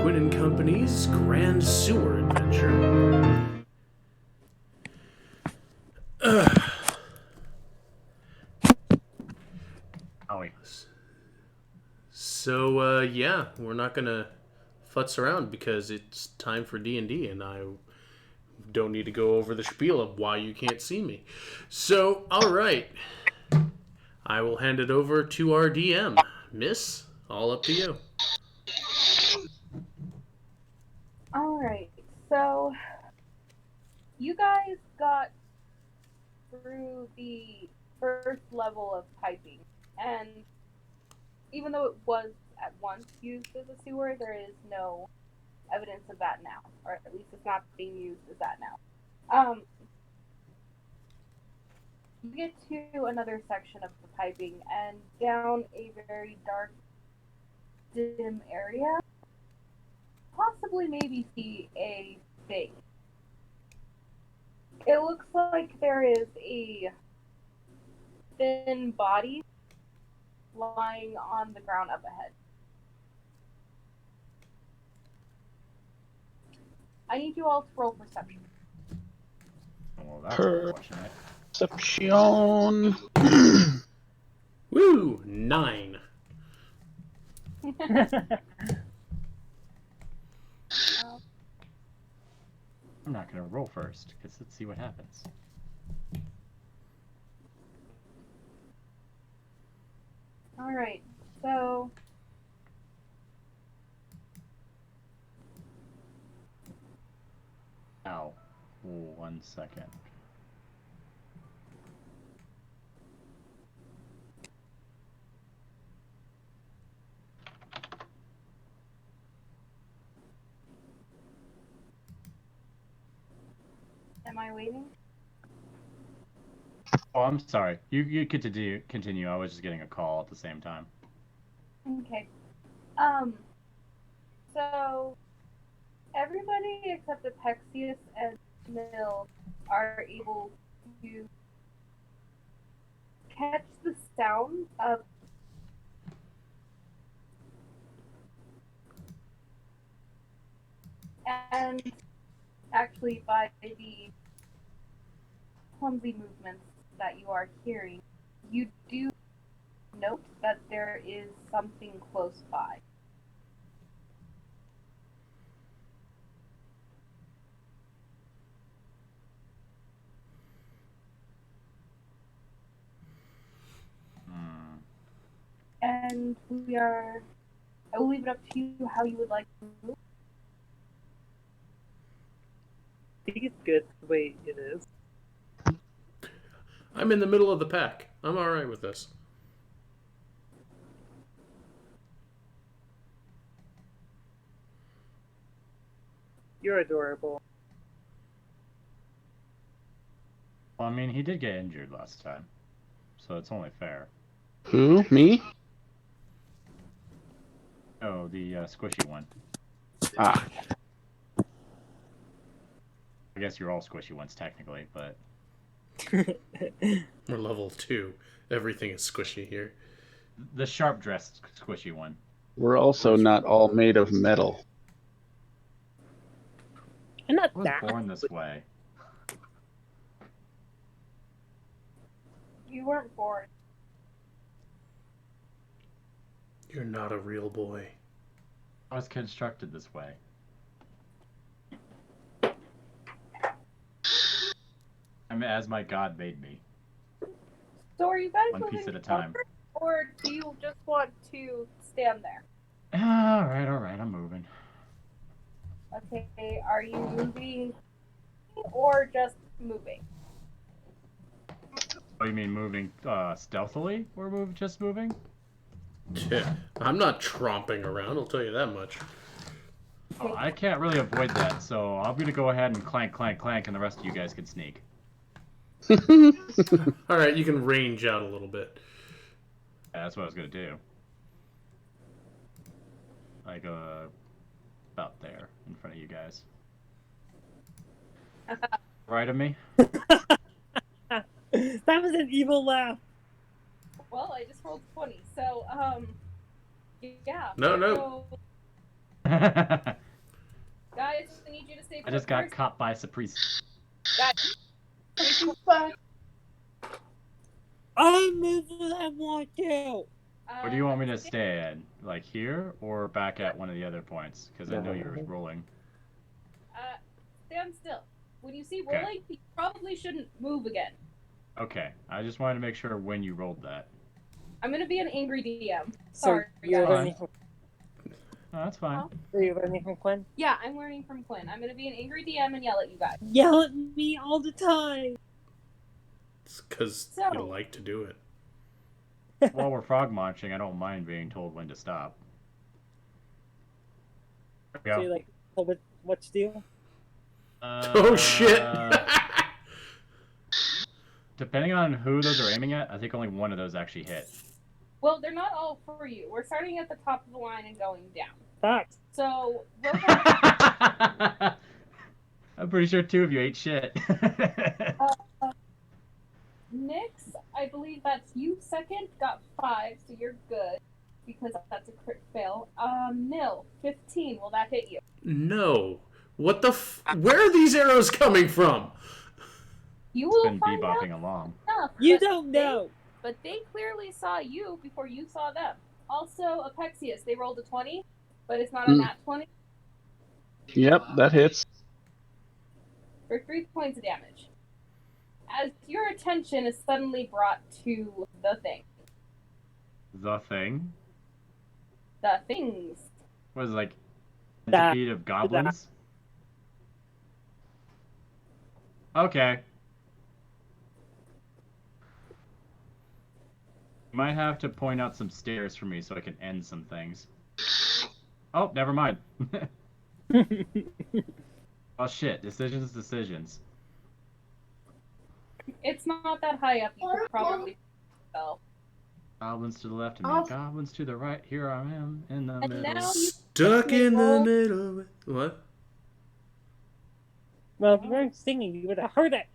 Quinn and Company's Grand Sewer Adventure. Howie. So, yeah, we're not gonna futz around because it's time for D&D, and I don't need to go over the spiel of why you can't see me. So, all right, I will hand it over to our DM, Miss. All up to you. All right, so you guys got through the first level of piping, and even though it was at once used as a sewer, there is no evidence of that now, or at least it's not being used as that now. You get to another section of the piping, and down a very dark, dim area, possibly maybe see a thing. It looks like there is a thin body lying on the ground up ahead. I need you all to roll perception. Well, that's unfortunate. Perception. Woo! 9. I'm not going to roll first, because let's see what happens. Alright, so... Ow. 1 second. Am I waiting? Oh, I'm sorry. You continue. I was just getting a call at the same time. Okay. So... Everybody except Apexius and Mill are able to catch the sound of and actually by the clumsy movements that you are hearing, you do note that there is something close by. And I will leave it up to you how you would like to move. I think it's good the way it is. I'm in the middle of the pack. I'm alright with this. You're adorable. Well, I mean, he did get injured last time, so it's only fair. Who? Me? Oh, the squishy one. Ah. I guess you're all squishy ones, technically, but... We're level 2. Everything is squishy here. The sharp-dressed squishy one. We're also not all made of metal. I'm not I was that. born this way. You weren't born. You're not a real boy. I was constructed this way. I mean, as my god made me. So are you guys One moving piece at a time. forward, or do you just want to stand there? Alright, I'm moving. Okay, are you moving or just moving? Oh, you mean moving stealthily, or just moving? I'm not tromping around, I'll tell you that much. Oh, I can't really avoid that, so I'm gonna go ahead and clank, clank, clank, and the rest of you guys can sneak. Alright, you can range out a little bit. Yeah, that's what I was gonna do. Like, about there, in front of you guys. Right of me? That was an evil laugh. Well, I just rolled 20, so, yeah. No. I Guys, I need you to stay put just got first. caught by surprise. Guys, stay put. I moved what I want to. Where do you want me to stay in? Like here or back at one of the other points? Because I know you're rolling. Stand still. When you see Okay. rolling, you probably shouldn't move again. Okay, I just wanted to make sure when you rolled that. I'm gonna be an angry DM. So Sorry, you're guys. learning from, No, that's fine. you're learning from Quinn? Yeah, I'm learning from Quinn. I'm gonna be an angry DM and yell at you guys. Yell at me all the time. It's because So- you like to do it. While we're frog marching, I don't mind being told when to stop. There we So go. you're like, oh, what to do? Oh shit! Depending on who those are aiming at, I think only one of those actually hit. Well, they're not all for you. We're starting at the top of the line and going down. Facts. So, robot, I'm pretty sure 2 of you ate shit. Nyx, I believe that's you second, got 5, so you're good. Because that's a crit fail. Nil, 15, will that hit you? No. What the Where are these arrows coming from? You It's will been find out bebopping along. enough, You but don't know. But they clearly saw you before you saw them. Also, Apexius, they rolled a 20, but it's not a nat 20 Yep, that hits. for 3 points of damage. As your attention is suddenly brought to the thing. The thing? The things. Was it like a That- defeat of goblins? Okay. You might have to point out some stairs for me so I can end some things. Oh, never mind. Oh shit, decisions. It's not that high up, you could probably tell. Goblins to the left of me, goblins to the right. Here I am in the And middle. now you Stuck in the roll. middle. What? Well, if you weren't singing, you would have heard it.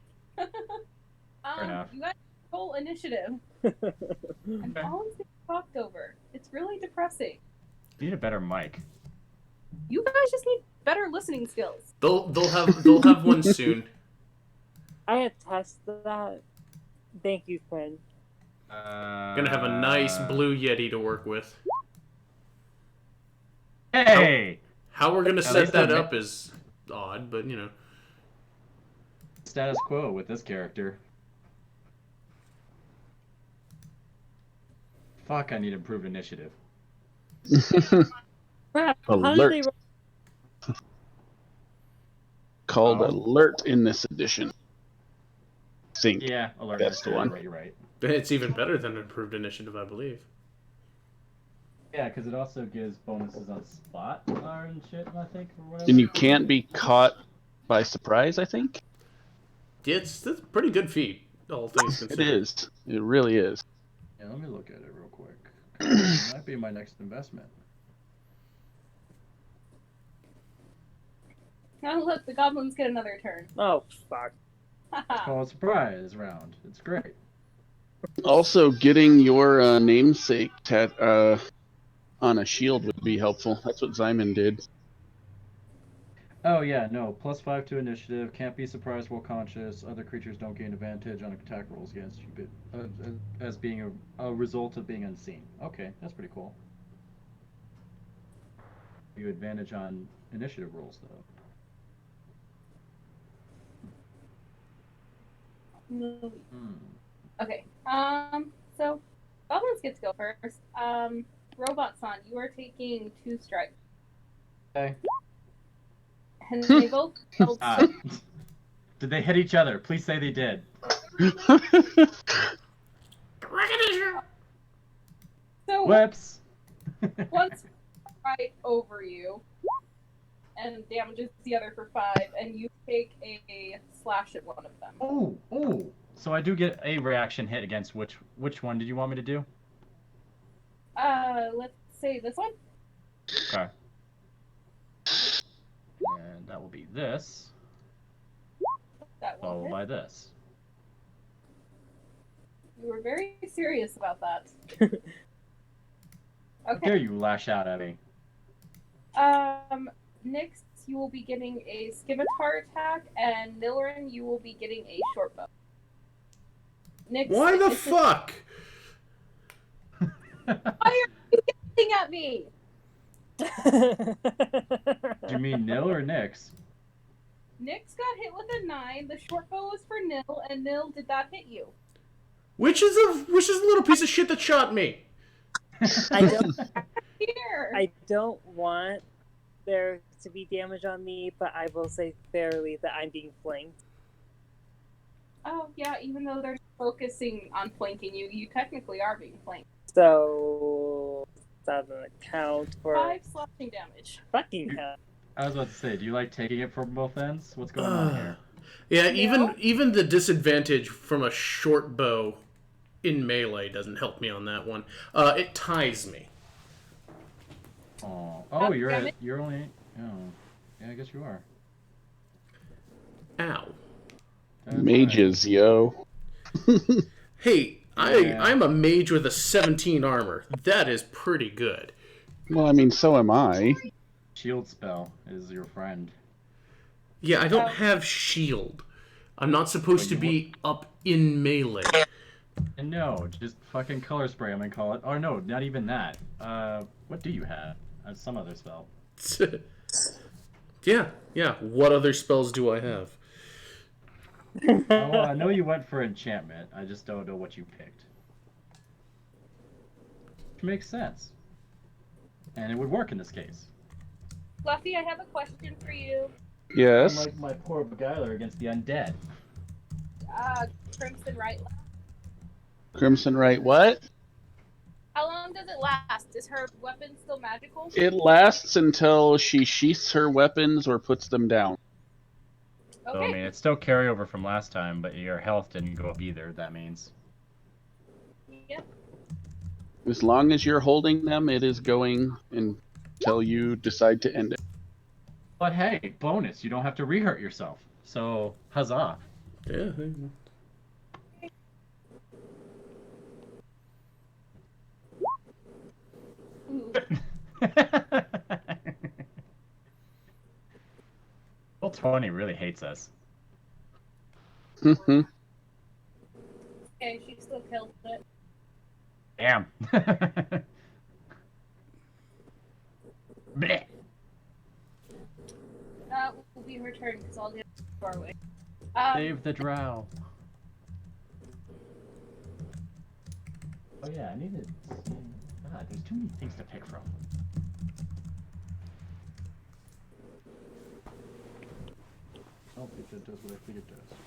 enough. You guys roll initiative. I'm always getting talked over. It's really depressing. You need a better mic. You guys just need better listening skills. They'll have one soon. I attest to that. Thank you, Quinn. Gonna have a nice blue Yeti to work with. Hey! How we're gonna At set least that I'm- up is odd, but you know. Status quo with this character. Fuck, I need improved initiative. Crap, how did Alert. they roll? Called Oh. Alert in this edition. Think. Yeah, alert. That's the one. You're right. It's even better than improved initiative, I believe. Yeah, because it also gives bonuses on spot and shit, I think, or whatever. And you can't be caught by surprise, I think? Yeah, that's a pretty good feat, all things It considered. is. It really is. Yeah, let me look at it real quick. It might be my next investment. Now look, the goblins get another turn. Oh, fuck. It's called surprise round. It's great. Also, getting your namesake on a shield would be helpful. That's what Zyman did. Oh yeah, no. +5 to initiative. Can't be surprised while conscious. Other creatures don't gain advantage on attack rolls against you, but as being a result of being unseen. Okay, that's pretty cool. You advantage on initiative rolls though. Hmm. Okay. So goblins get to go first. Robot-san, you are taking 2 strikes. Okay. And they both failed. Did they hit each other? Please say they did. So Whoops. one's right over you and damages the other for 5, and you take a slash at one of them. Oh. So I do get a reaction hit against which one did you want me to do? Let's say this one. Okay. And that will be this, That will followed hit. by this. You were very serious about that. How Okay. dare you lash out at me? Nyx, you will be getting a scimitar attack, and Nillarin, you will be getting a short bow. Nyx, Why the it's just- fuck? Why are you yelling at me? Do you mean Nil or Nyx? Nyx got hit with a 9. The short bow was for Nil, and Nil did not hit you. Which is the little piece of shit that shot me? Here. I don't want there to be damage on me, but I will say fairly that I'm being flanked. Oh, yeah, even though they're focusing on flanking you, you technically are being flanked. So that doesn't account for 5 slashing damage. fucking hell. I was about to say, do you like taking it from both ends? What's going on here? Yeah, No. even the disadvantage from a short bow in melee doesn't help me on that one. It ties me. Oh, you're only. Oh, yeah, I guess you are. Ow. That's Mages, yo. Hey, Yeah. I'm a mage with a 17 armor. That is pretty good. Well, I mean, so am I. right. Shield spell is your friend. Yeah, I don't Oh. have shield. I'm not supposed to Wait, be up in melee. And no, just fucking color spray him and call it. Oh no, not even that. What do you have? Some other spell. yeah. What other spells do I have? Oh, well, I know you went for enchantment. I just don't know what you picked. Which makes sense. And it would work in this case. Fluffy, I have a question for you. Yes. Unlike my poor Beguiler against the undead. Crimson right. Crimson Right, what? How long does it last? Is her weapon still magical? It lasts until she sheaths her weapons or puts them down. Okay. So, I mean, it's still carryover from last time, but your health didn't go up either, that means. Yep. As long as you're holding them, it is going until you decide to end it. But hey, bonus, you don't have to re-hurt yourself. So, huzzah. Yeah. Ooh. Well, 20 really hates us. Mhm. Okay, she still killed it. Damn. Blech. Will be her turn because I'll get far away. Save the drow. Oh yeah, I need to. God, there's too many things to pick from. Oh, it just does what I think it does.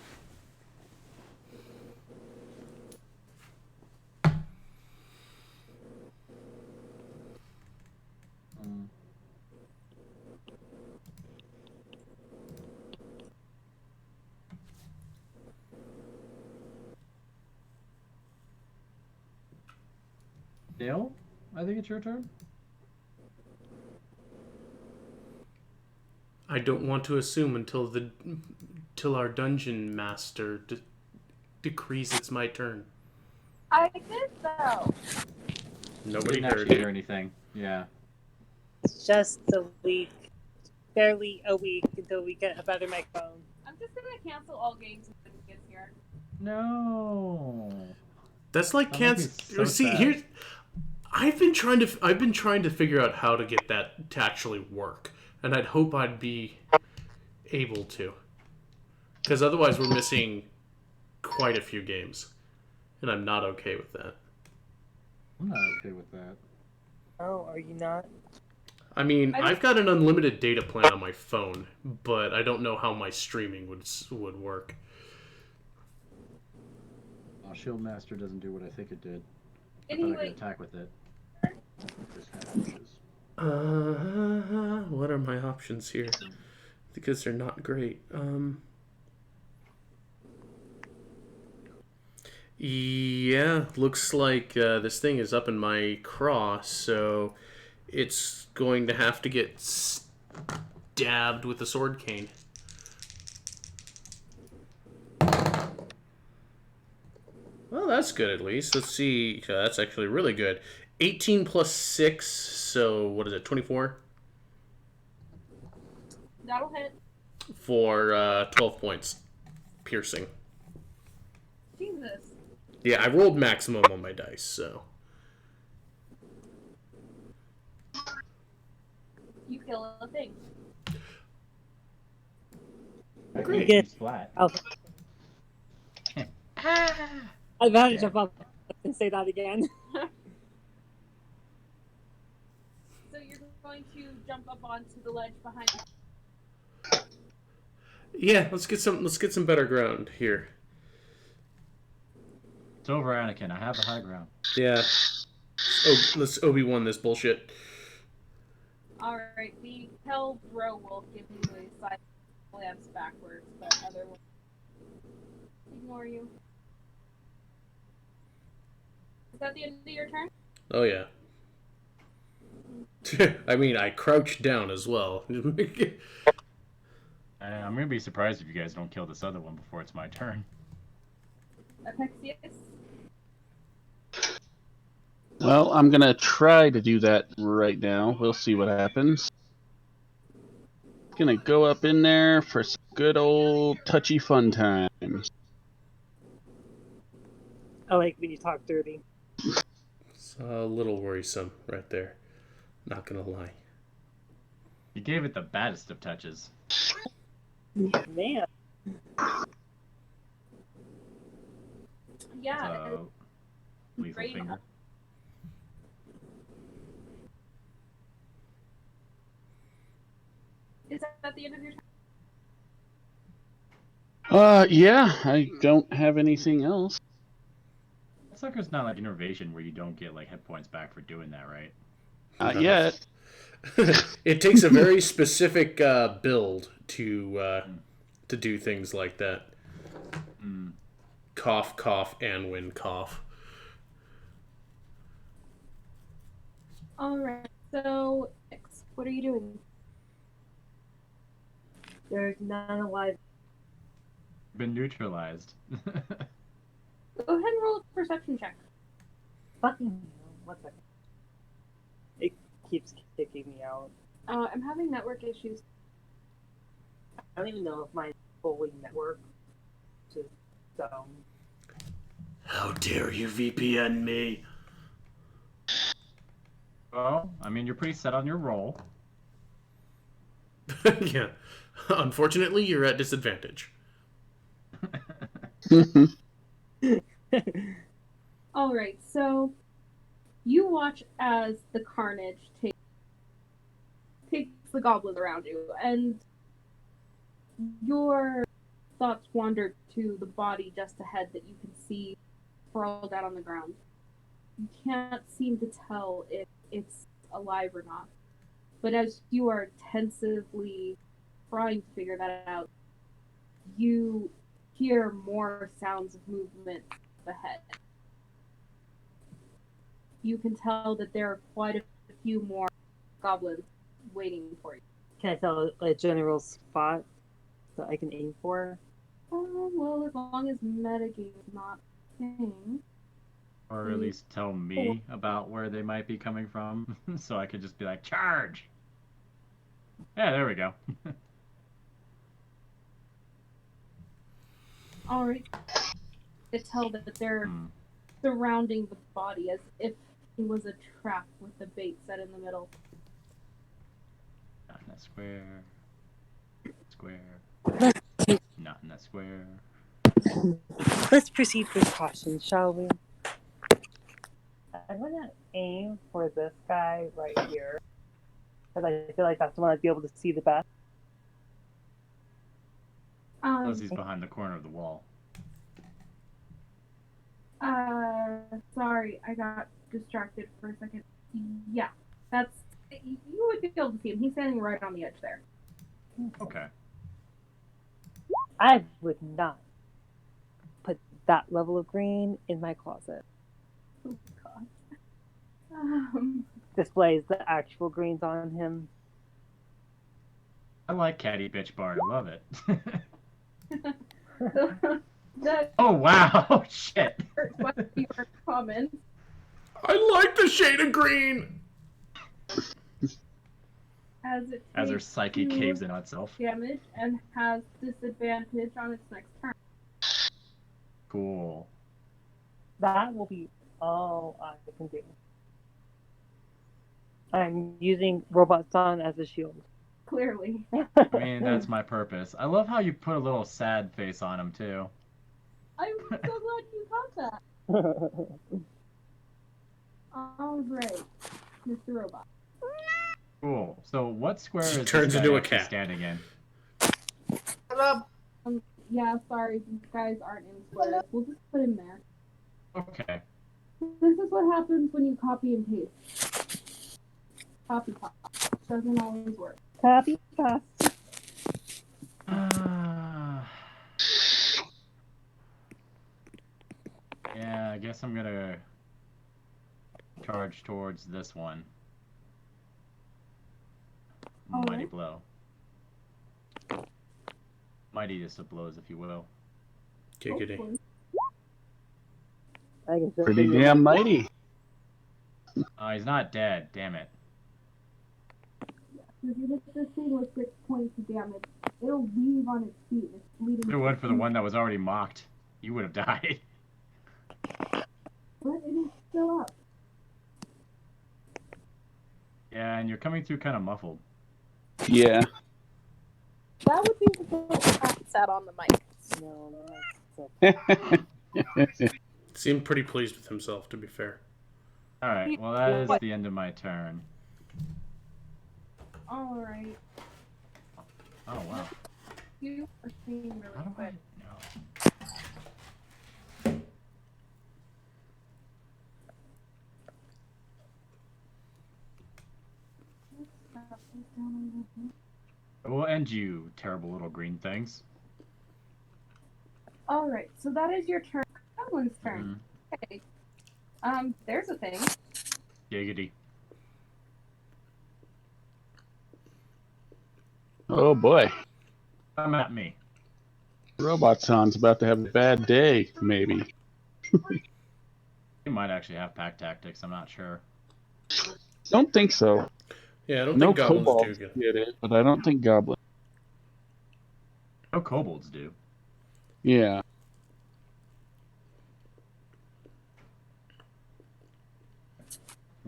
Dale, I think it's your turn. I don't want to assume until our dungeon master decrees it's my turn. I did though. Nobody Didn't heard actually it. hear anything. Yeah. It's just a week. Barely a week until we get a better microphone. I'm just gonna cancel all games when he gets here. No. That's like That makes me cancel. so See, sad. here's. I've been trying to figure out how to get that to actually work, and I'd hope I'd be able to, because otherwise we're missing quite a few games, and I'm not okay with that. I'm not okay with that. Oh, are you not? I mean, I've got an unlimited data plan on my phone, but I don't know how my streaming would work. Oh, Shield Master doesn't do what I think it did. I thought I Anyway, could attack with it. What are my options here? Because they're not great. Yeah, looks like this thing is up in my craw, so it's going to have to get stabbed with a sword cane. Well, that's good at least. Let's see. That's actually really good. 18 plus 6, so what is it, 24? That'll hit. for 12 points piercing. Jesus. Yeah, I rolled maximum on my dice, so. You kill a thing. Great. Get- He's flat. Oh. I'm about to jump up and say that again. So you're going to jump up onto the ledge behind you. Yeah, let's get some better ground here. It's over, Anakin. I have the high ground. Yeah. Let's Obi-Wan this bullshit. Alright, the hell throw will give you a side glance backwards, but otherwise ignore you. Is that the end of your turn? Oh yeah. I mean, I crouched down as well. I'm gonna be surprised if you guys don't kill this other one before it's my turn. Apexius? Well, I'm gonna try to do that right now. We'll see what happens. Gonna go up in there for some good old touchy fun times. I like when you talk dirty. It's a little worrisome right there. Not gonna lie. You gave it the baddest of touches. Man. Yeah. So, lethal Great. finger. Is that the end of your turn? Yeah, I don't have anything else. Sucker's not like innovation where you don't get like hit points back for doing that, right? Not yet. It takes a very specific build to do things like that. Mm. Cough, cough, and win cough. Alright, so, X, what are you doing? There's none alive. Been neutralized. Go ahead and roll a perception check. Fucking hell. 1 second. It keeps kicking me out. I'm having network issues. I don't even know if mine's fully networked. Just, How dare you VPN me? Well, I mean, you're pretty set on your roll. Yeah. Unfortunately, you're at disadvantage. Alright, so you watch as the carnage takes the goblins around you, and your thoughts wander to the body just ahead that you can see sprawled out on the ground. You can't seem to tell if it's alive or not. But as you are tensively trying to figure that out, you hear more sounds of movement ahead. You can tell that there are quite a few more goblins waiting for you. can I tell a general spot that I can aim for? Well, as long as metagame is not a thing. Or at least tell me about where they might be coming from, so I could just be like, charge! Yeah, there we go. Alright. To tell that they're surrounding the body as if it was a trap with the bait set in the middle. Not in that square. Square. Not in that square. Let's proceed with caution, shall we? I'm gonna aim for this guy right here. Because I feel like that's the one I'd be able to see the best. Unless he's behind the corner of the wall. Sorry, I got distracted for a second. Yeah, you would be able to see him. He's standing right on the edge there. Okay. I would not put that level of green in my closet. Oh, God. Displays the actual greens on him. I like Catty Bitch Bard. I love it. That Oh, wow! Shit! what your comments. I like the shade of green! as it As her takes psyche 2 caves in on itself. damage and has disadvantage on its next turn. Cool. That will be all I can do. I'm using Robot Son as a shield. Clearly. I mean, that's my purpose. I love how you put a little sad face on him, too. I'm so glad you caught that. All right, Mr. Robot. Cool. So what square She is this turns guy into a actually cat. standing in? Yeah, sorry, these guys aren't in squares. We'll just put him there. Okay. This is what happens when you copy and paste. Copy. Doesn't always work. Copy paste. Yeah, I guess I'm gonna charge towards this one. Mighty Alright. blow. Mightiest of blows, if you will. Giggity. Hopefully. I can Pretty damn mighty. Oh, he's not dead. Damn it. If you hit this thing with 6 points of damage, it'll leave on its feet. It's bleeding. If it went for the one that was already mocked, you would have died. But it is still up. Yeah, and you're coming through kind of muffled. Yeah. That would be the cat sat on the mic. No. Seemed pretty pleased with himself, to be fair. Alright, well that is the end of my turn. Alright. Oh, wow. You are seeing How really do I quick. know? We'll end you, terrible little green things. Alright, so that is your turn. Goblин's turn. Okay. There's a thing. Giggity. Oh boy. Come at me. Robot Son's about to have a bad day, maybe. You might actually have pack tactics, I'm not sure. Don't think so. Yeah, I don't No think goblins do kobolds good. get it, but I don't think goblins. No kobolds do. Yeah.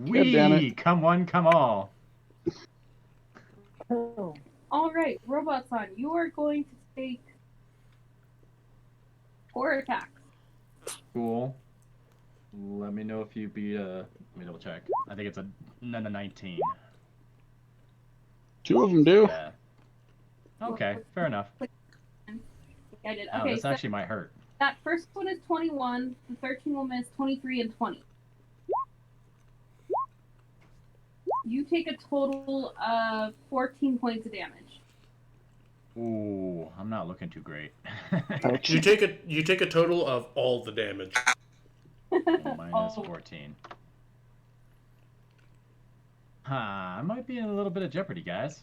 God damn Wee! it. Come one, come all. Oh. Alright, Robot-san, you are going to take 4 attacks. Cool. Let me know if you beat let me double check. I think it's a 19. 2 of them do. Yeah. Okay, fair enough. I did. Oh, Okay, this so actually might hurt. that first one is 21, the 13 will miss 23 and 20. You take a total of 14 points of damage. Ooh, I'm not looking too great. Ouch. You take a total of all the damage. Minus 14. I might be in a little bit of jeopardy, guys.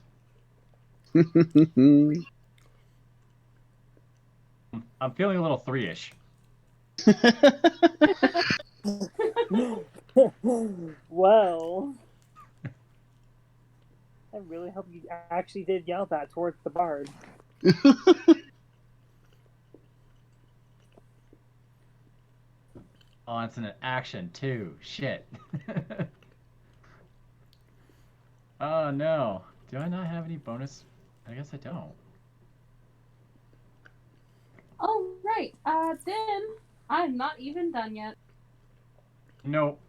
I'm feeling a little 3-ish. Well, I really hope you actually did yell that towards the bard. Oh, it's an action too. Shit. Oh no. Do I not have any bonus? I guess I don't. Alright, then I'm not even done yet. Nope.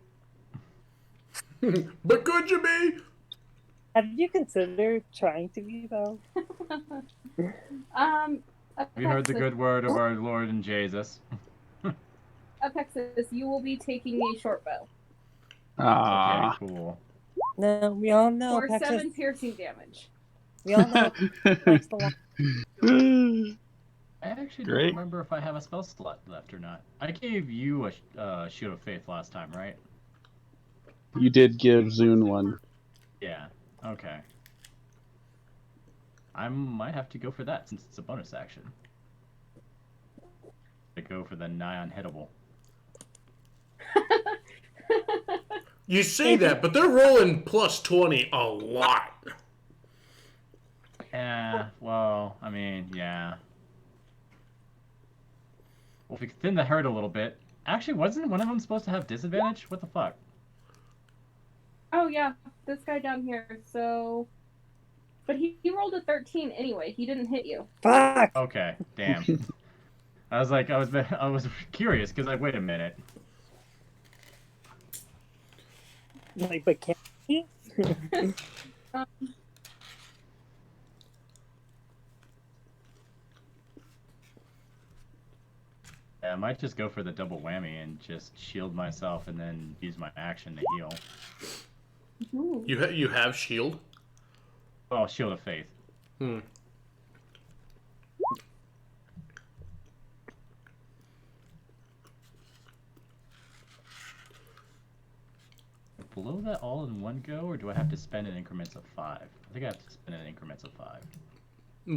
But could you be? Have you considered trying to be, though? We heard the good word of our Lord and Jesus. Apexis, you will be taking a short bow. Ah. Okay, cool. No, we all know. For Pexis, 7 piercing damage. we all know. Likes the one. I actually Great. don't remember if I have a spell slot left or not. I gave you a Shield of Faith last time, right? You did give Zune one. Yeah. Okay. I might have to go for that since it's a bonus action. I go for the nigh unhittable. You say that, but they're rolling plus 20 a lot. Yeah, well, I mean, yeah. Well, if we could thin the herd a little bit. Actually, wasn't one of them supposed to have disadvantage? What the fuck? Oh yeah, this guy down here. So, but he rolled a 13 anyway. He didn't hit you. Fuck! Okay, damn. I was curious because like, wait a minute. Like, but can he? Um, Yeah, I might just go for the double whammy and just shield myself and then use my action to heal. ooh. You have shield. Oh, shield of faith. Hmm. Blow that all in one go, or do I have to spend in increments of 5? I think I have to spend in increments of 5.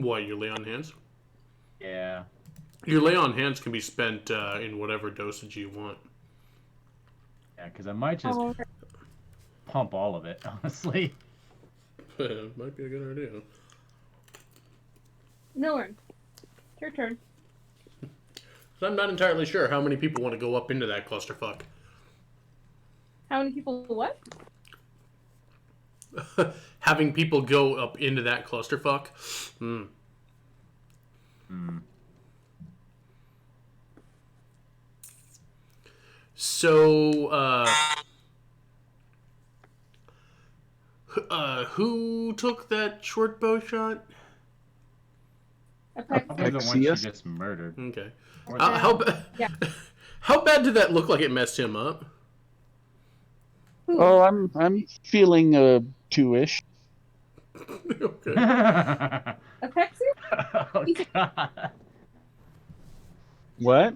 What, your lay on hands? Yeah. Your lay on hands can be spent in whatever dosage you want. Yeah, because I might just Oh, pump all of it, honestly. Might be a good idea. Milern, your turn. So I'm not entirely sure how many people want to go up into that clusterfuck. How many people? What? Having people go up into that clusterfuck. Hmm. Hmm. So, who took that short bow shot? Probably the one she Apexius? just murdered. Okay. Or Yeah. How bad did that look like it messed him up? Who? Oh, I'm feeling 2-ish. Okay. Apexis? Oh, God. What?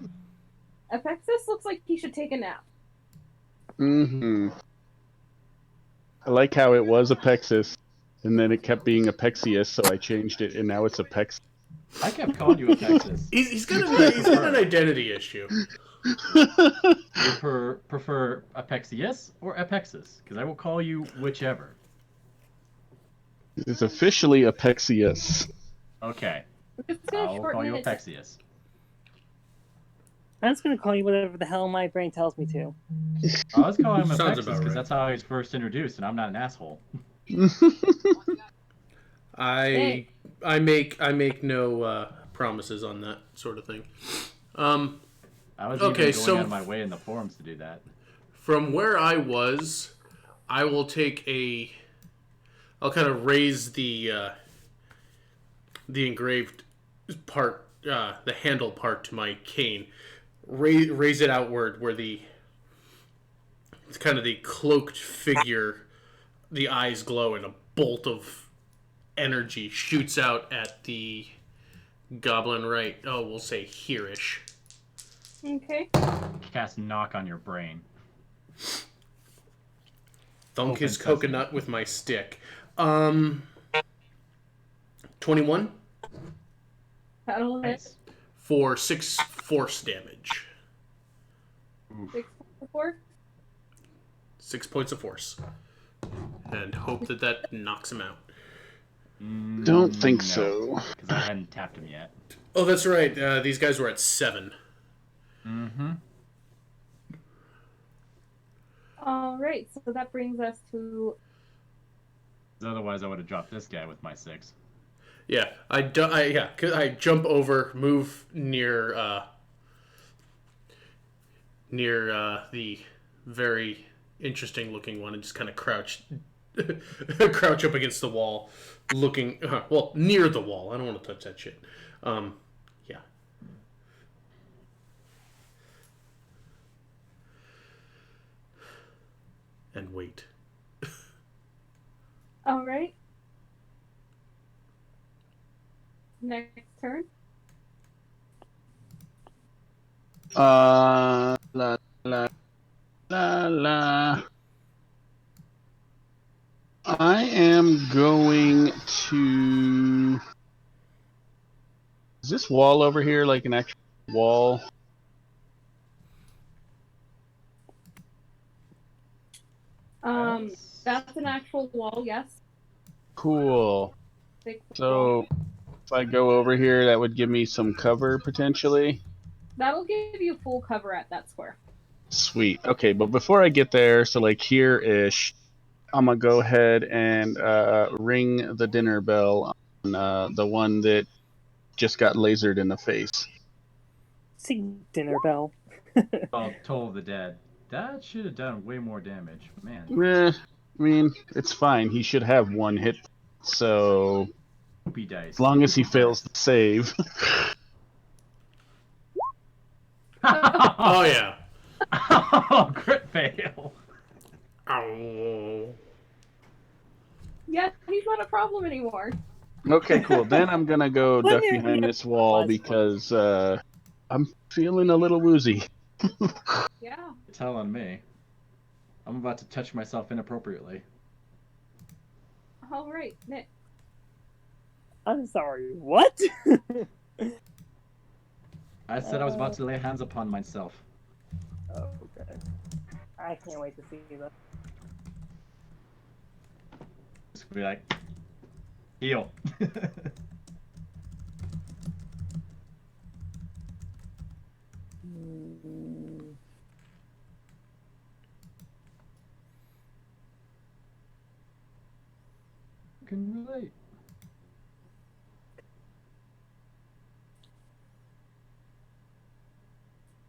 Apexis looks like he should take a nap. Mm-hmm. I like how it was Apexis, and then it kept being Apexius, so I changed it, and now it's Apex. I kept calling you Apexis. He's got an identity issue. You prefer Apexius or Apexis? Because I will call you whichever. It's officially Apexius. Okay. We're just gonna I'll shorten call you it. Apexius. I'm just gonna call you whatever the hell my brain tells me to. I was calling him Sounds Apexis about because right. that's how he was first introduced, and I'm not an asshole. I make no promises on that sort of thing. I was Okay, even going so out of my way in the forums to do that. from where I was, I will I'll kind of raise the engraved part, the handle part to my cane, raise it outward where it's kind of the cloaked figure, the eyes glow, and a bolt of energy shoots out at the goblin right. Oh, we'll say here-ish. Okay. Cast knock on your brain. Thunk Open his sesame. coconut with my stick. 21 That'll hit. Nice. for 6 force damage. Oof. 6 4. 6 points of force. And hope that knocks him out. Don't think No, so. because I hadn't tapped him yet. Oh, that's right. These guys were at 7. Mm-hmm. All right. So that brings us to. Otherwise, I would have dropped this guy with my 6. Yeah, cause I jump over, move near the very interesting looking one, and just kind of crouch crouch up against the wall, looking near the wall. I don't want to touch that shit. Yeah. And wait. All right. Next turn. La la la la. I am going to. Is this wall over here like an actual wall? That's an actual wall. Yes. Cool. 6 foot So if I go over here, that would give me some cover potentially. That'll give you full cover at that square. Sweet. Okay, but before I get there, so like here-ish, I'm gonna go ahead and ring the dinner bell on the one that just got lasered in the face. Sing dinner bell. Oh, Toll of the Dead. That should have done way more damage. Man, I mean, it's fine. He should have one hit, so poopy dice. as long as he Poopy fails to save. dice. Oh yeah. Oh, crit fail. Ow. Yeah, he's not a problem anymore. Okay, cool. Then I'm gonna go When duck you're behind here, this wall was because I'm feeling a little woozy. Yeah. You're telling me. I'm about to touch myself inappropriately. All right, Nick. I'm sorry. What? I said I was about to lay hands upon myself. Oh, okay. I can't wait to see this. Just be like, heal. Mm, Can relate.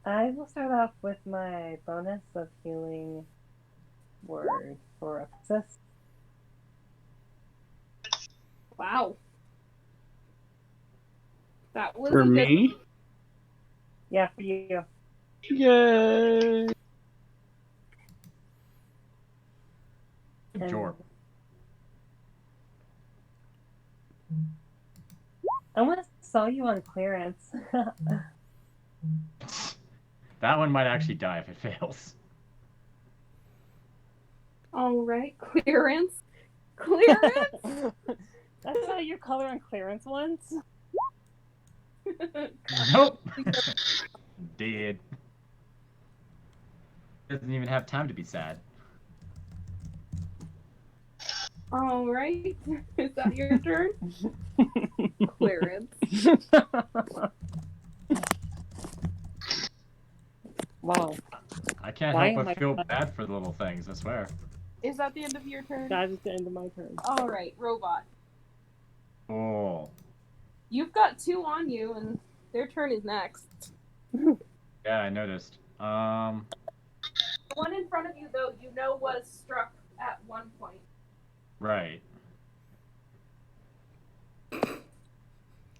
I will start off with my bonus of healing word for access. Wow. That was For a good. me, Yeah, for you. yay! Good And job. I want to sell you on clearance. That one might actually die if it fails. All right, clearance. Clearance. That's how you color on clearance ones. Nope. Dead. Doesn't even have time to be sad. All right. Is that your turn? Clearance. Wow, I can't Why help am but I- feel bad for the little things, I swear. Is that the end of your turn? that is the end of my turn. All right, robot. Oh. You've got 2 on you, and their turn is next. Yeah, I noticed. The one in front of you, though, you know was struck at one point. Right.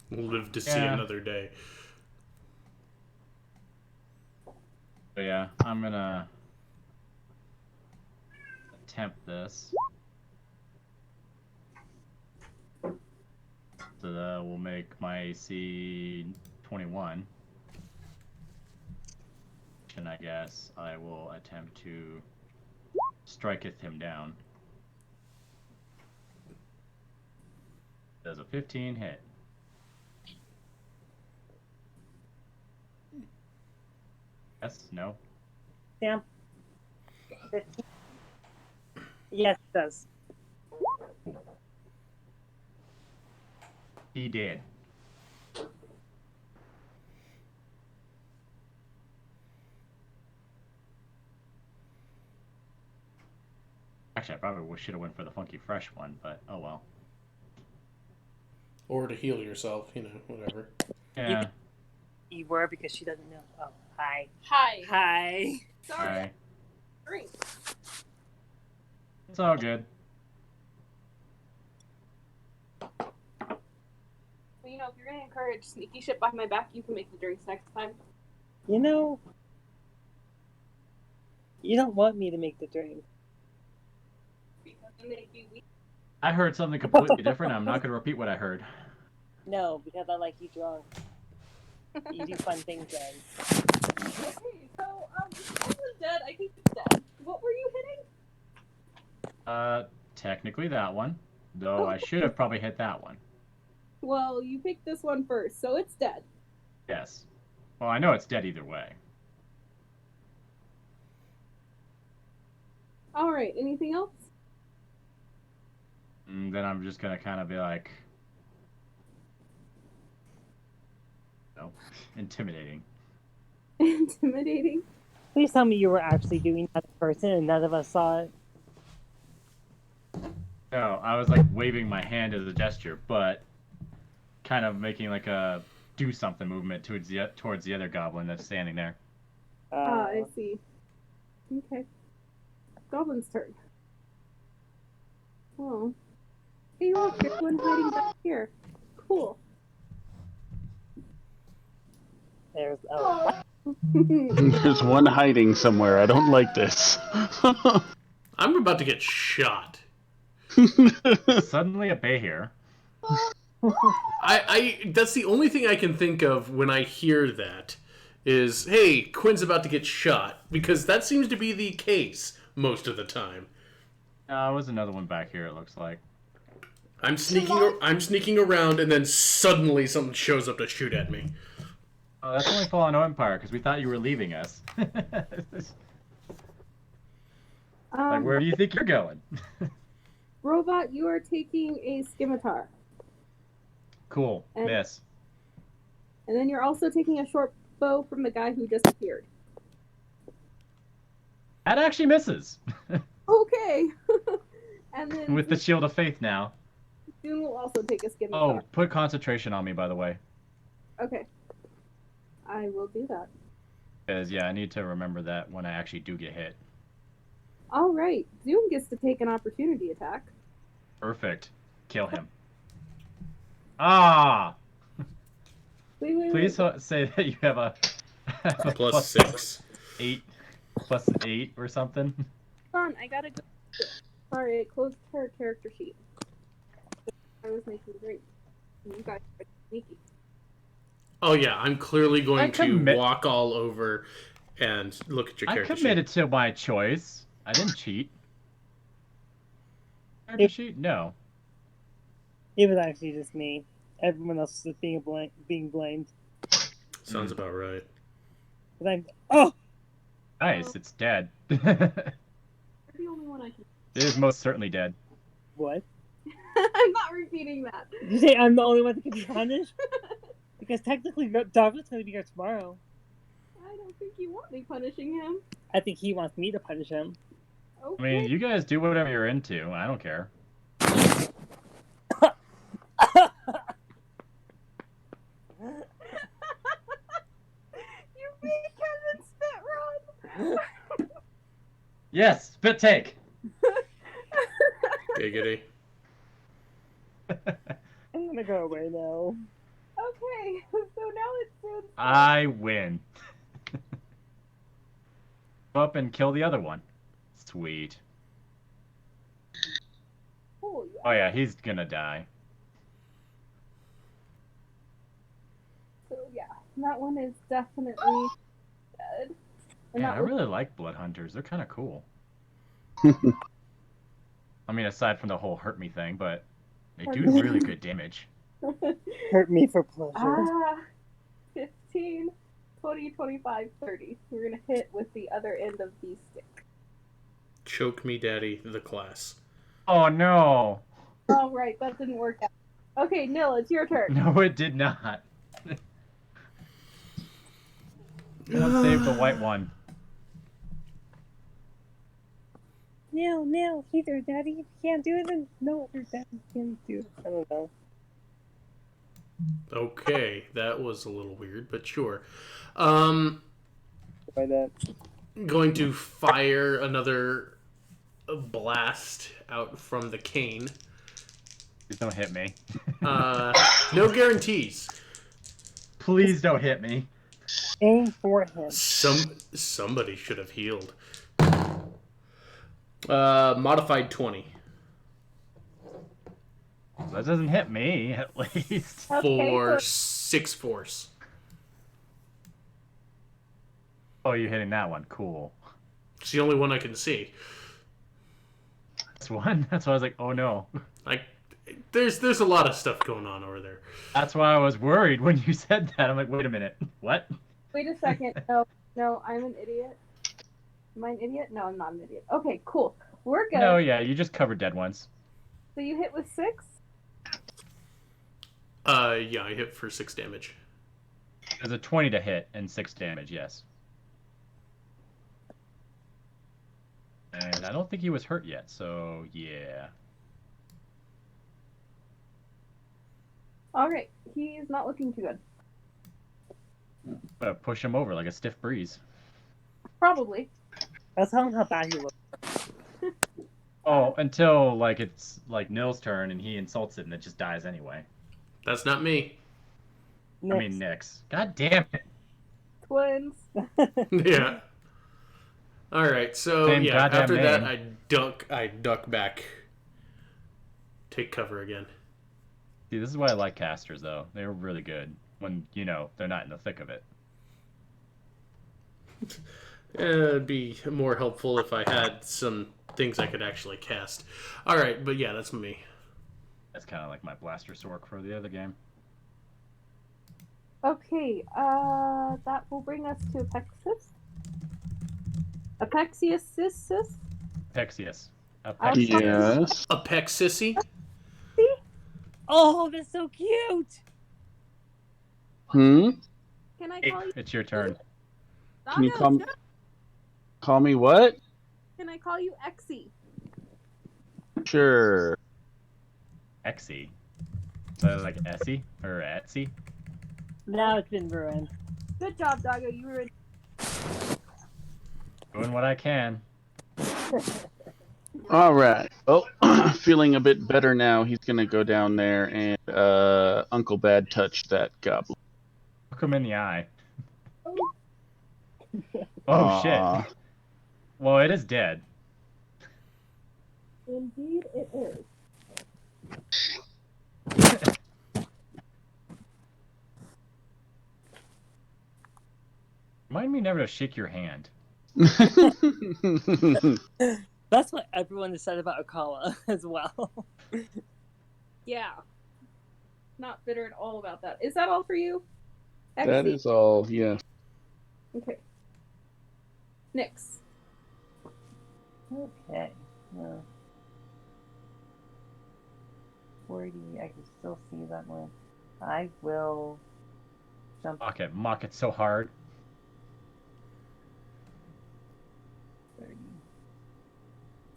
Live to see Yeah. another day. So yeah, I'm gonna attempt this. So that will make my AC 21. And I guess I will attempt to striketh him down. Does a 15 hit? Yes? No? Sam. 15. Yes, it does. He did. Actually, I probably should have went for the funky fresh one, but oh well. Or to heal yourself, whatever. Yeah. You were because she doesn't know. Oh, hi. Hi. Hi. Sorry. Alright. Drink. It's all good. But if you're going to encourage sneaky shit behind my back, you can make the drinks next time. You know, you don't want me to make the drink. Because then they'd be weak. I heard something completely different. I'm not going to repeat what I heard. No, because I like you drunk. You do fun things then. Okay, so, this one was dead. I think it's dead. What were you hitting? Technically that one. Though I should have probably hit that one. Well, you picked this one first, so it's dead. Yes. Well, I know it's dead either way. All right, anything else? And then I'm just going to kind of be like, Intimidating. Intimidating. Please tell me you were actually doing that in person and none of us saw it. No, I was like waving my hand as a gesture, but kind of making like a do something movement towards the other goblin that's standing there. I see. Okay. Goblin's turn. Oh. Hey, look, there's one hiding back here. Cool. There's There's one hiding somewhere. I don't like this. I'm about to get shot. Suddenly a bay here. I that's the only thing I can think of when I hear that is, hey, Quinn's about to get shot, because that seems to be the case most of the time. There was another one back here. It looks like. I'm sneaking around, and then suddenly something shows up to shoot at me. Oh, that's only Fallen Empire because we thought you were leaving us. Like, where do you think you're going? Robot, you are taking a scimitar. Cool. And- Miss. And then you're also taking a short bow from the guy who just appeared. That actually misses. Okay. And then With the Shield of Faith now. June will also take a Oh, scimitar. put concentration on me, by the way. Okay. I will do that. Because, yeah, I need to remember that when I actually do get hit. All right. Zoom gets to take an opportunity attack. Perfect. Kill him. Ah! Wait. Please say that you have a Plus 6. 8 plus 8 or something. Hold on, I gotta go. Sorry, I closed her character sheet. I was making great. You guys are sneaky. Oh yeah, I'm clearly going to commit- walk all over and look at your I character committed to my choice. I didn't cheat. Character sheet? No. It was actually just me. Everyone else was being blamed. sheet. Sounds about right. But I'm Nice, it's dead. You're the only one I can. It is most certainly dead. what? I'm not repeating that. Did you say I'm the only one that can be punished? Because technically, Douglas going to be here tomorrow. I don't think you want me punishing him. I think he wants me to punish him. Okay. I mean, you guys do whatever you're into. I don't care. You made Kevin spit run. Yes, spit take. Giggity. I'm gonna go away now. Okay, so now it's Zoom's turn. I win. Go up and kill the other one. Sweet. Cool, Oh yeah, he's gonna die. So yeah, that one is definitely dead. And Man, that I was really like blood hunters. They're kind of cool. I mean, aside from the whole hurt me thing, but they do really good damage. Hurt me for pleasure. 15, 20, 25, 30. We're gonna hit with the other end of the stick. Choke me, daddy, the class. Oh no! Oh right, that didn't work out. Okay, Nil, it's your turn. No, it did not. Don't save the white one. No, either daddy, if you can't do it, then no other daddy can do it. I don't know. Okay, that was a little weird, but sure. Why that? Going to fire another blast out from the cane. Please don't hit me. No guarantees. Please don't hit me. Aim for him. Somebody should have healed. Modified 20 That doesn't hit me, at least. Okay, for so 6 force. Oh, you're hitting that one. Cool. It's the only one I can see. That's one. That's why I was like, oh no. Like, there's a lot of stuff going on over there. That's why I was worried when you said that. I'm like, wait a minute. What? wait a second. No, I'm an idiot. Am I an idiot? No, I'm not an idiot. Okay, cool. We're good. No, yeah, you just covered dead ones. So you hit with 6? Yeah, I hit for 6 damage. There's a 20 to hit and 6 damage, yes. And I don't think he was hurt yet, so yeah. All right, he's not looking too good. Push him over like a stiff breeze. Probably. I'll tell him how bad he looks. Oh, until like it's like Nil's turn and he insults it and it just dies anyway. That's not me. I mean, Nyx. God damn it. Twins. Yeah. All right. So Same yeah, goddamn after that, name. I duck back. Take cover again. See, this is why I like casters, though. They're really good when, you know, they're not in the thick of it. It'd be more helpful if I had some things I could actually cast. All right, but yeah, that's me. That's kind of like my blaster sork for the other game. Okay, that will bring us to Apexis. Apexius. Apexius. Yes. A peck sissy. Oh, that's so cute. Hmm? Can I call you? It's your turn. Can you Doggo, call me what? Can I call you Exy? Sure. Exy. So like Essie or Etsy. Now it's been ruined. Good job, Doggo. You were in. Doing what I can. All right. Oh, feeling a bit better now. He's gonna go down there and Uncle Bad touch that goblin. Look him in the eye. Oh, Oh Aw. shit. Well, it is dead. indeed, it is. Remind me never to shake your hand. That's what everyone has said about Akala as well. Yeah. Not bitter at all about that. Is that all for you? That is all. Yes. Okay. Nyx. Okay. 40, I can still see that one. I will jump Mock it so hard. 30.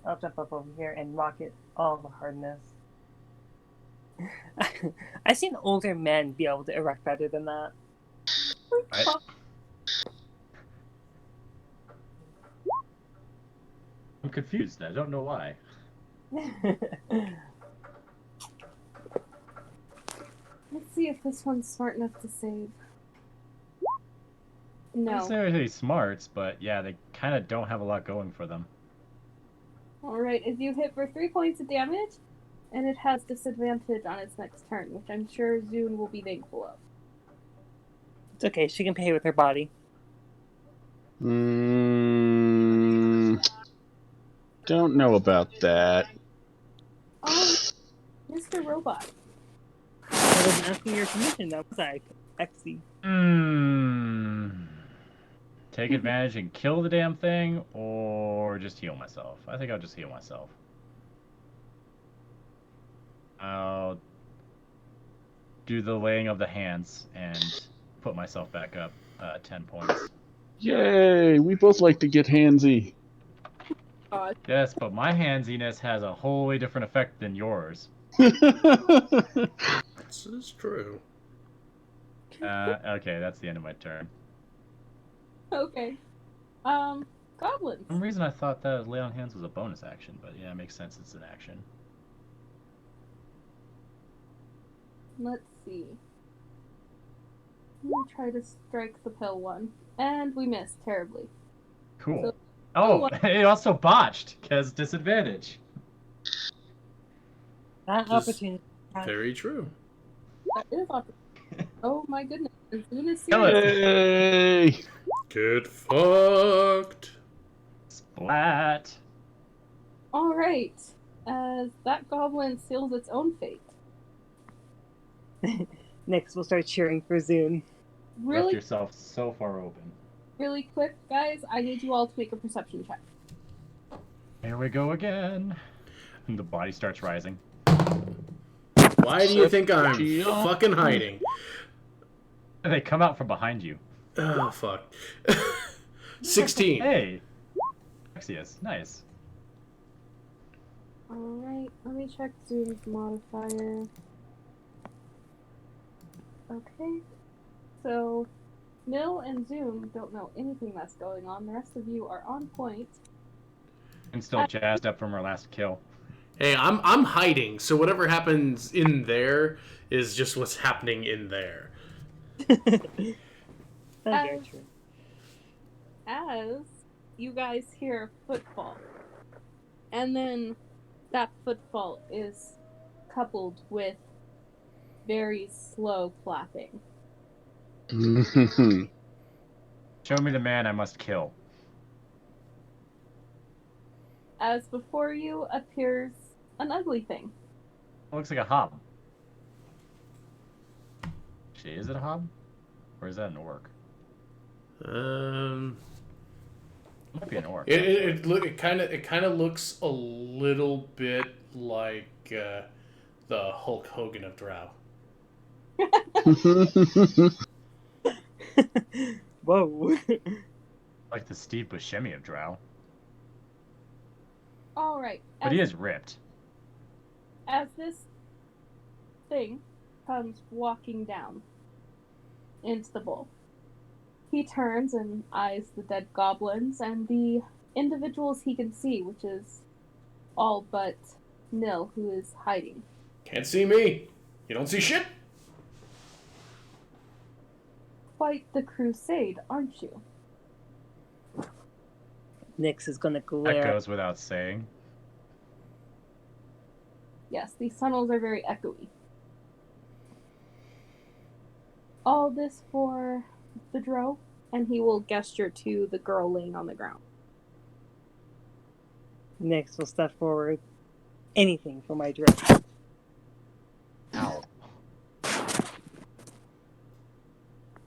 I'll jump up over here and mock it all the hardness. I've seen older men be able to erect better than that. Right? I'm confused. I don't know why. Let's see if this one's smart enough to save. Not No. necessarily smarts, but yeah, they kind of don't have a lot going for them. Alright, if you hit for 3 points of damage, and it has disadvantage on its next turn, which I'm sure Zune will be thankful of. It's okay, she can pay with her body. Don't know about that. Oh, Mr. Robot. I wasn't asking your permission, that was I. Exy. Take advantage and kill the damn thing, or just heal myself. I think I'll just heal myself. I'll do the laying of the hands and put myself back up 10 points. Yay! We both like to get handsy. Yes, but my handsiness has a wholly different effect than yours. This is true. Okay, that's the end of my turn. Okay. Goblins. For some reason I thought that lay on hands was a bonus action, but yeah, it makes sense it's an action. Let's see. Let me try to strike the pill one. And we missed terribly. Cool. So- Oh, it also botched, because disadvantage. That Just- opportunity. Very true. That is awesome. Oh my goodness. As soon as Kill it. Yay! Get fucked. Splat. Alright. As that goblin seals its own fate. Next, we'll start cheering for Zune. Left Really, yourself so far open. really quick, guys, I need you all to make a perception check. Here we go again. And the body starts rising. Why do you think I'm Shield. fucking hiding? They come out from behind you. Oh, fuck. 16. Hey! Axios, nice. Alright, let me check Zoom's modifier. Okay. So, Mill and Zoom don't know anything that's going on. The rest of you are on point. I'm still jazzed up from our last kill. Hey, I'm hiding, so whatever happens in there is just what's happening in there. That's very true. As you guys hear a footfall, and then that footfall is coupled with very slow clapping. Show me the man I must kill. As before you appears an ugly thing. It looks like a hob. Shit, is it a hob? Or is that an orc? It might be an orc. It kind of looks a little bit like the Hulk Hogan of Drow. Whoa. Like the Steve Buscemi of Drow. Alright. But he is ripped. As this thing comes walking down into the bowl, he turns and eyes the dead goblins and the individuals he can see, which is all but Nil, who is hiding. Can't see me. You don't see shit. Quite the crusade, aren't you? Nyx is gonna That glare. goes without saying. Yes, these tunnels are very echoey. All this for the Drow, and he will gesture to the girl laying on the ground. Nyx will step forward. Anything for my dress. Ow.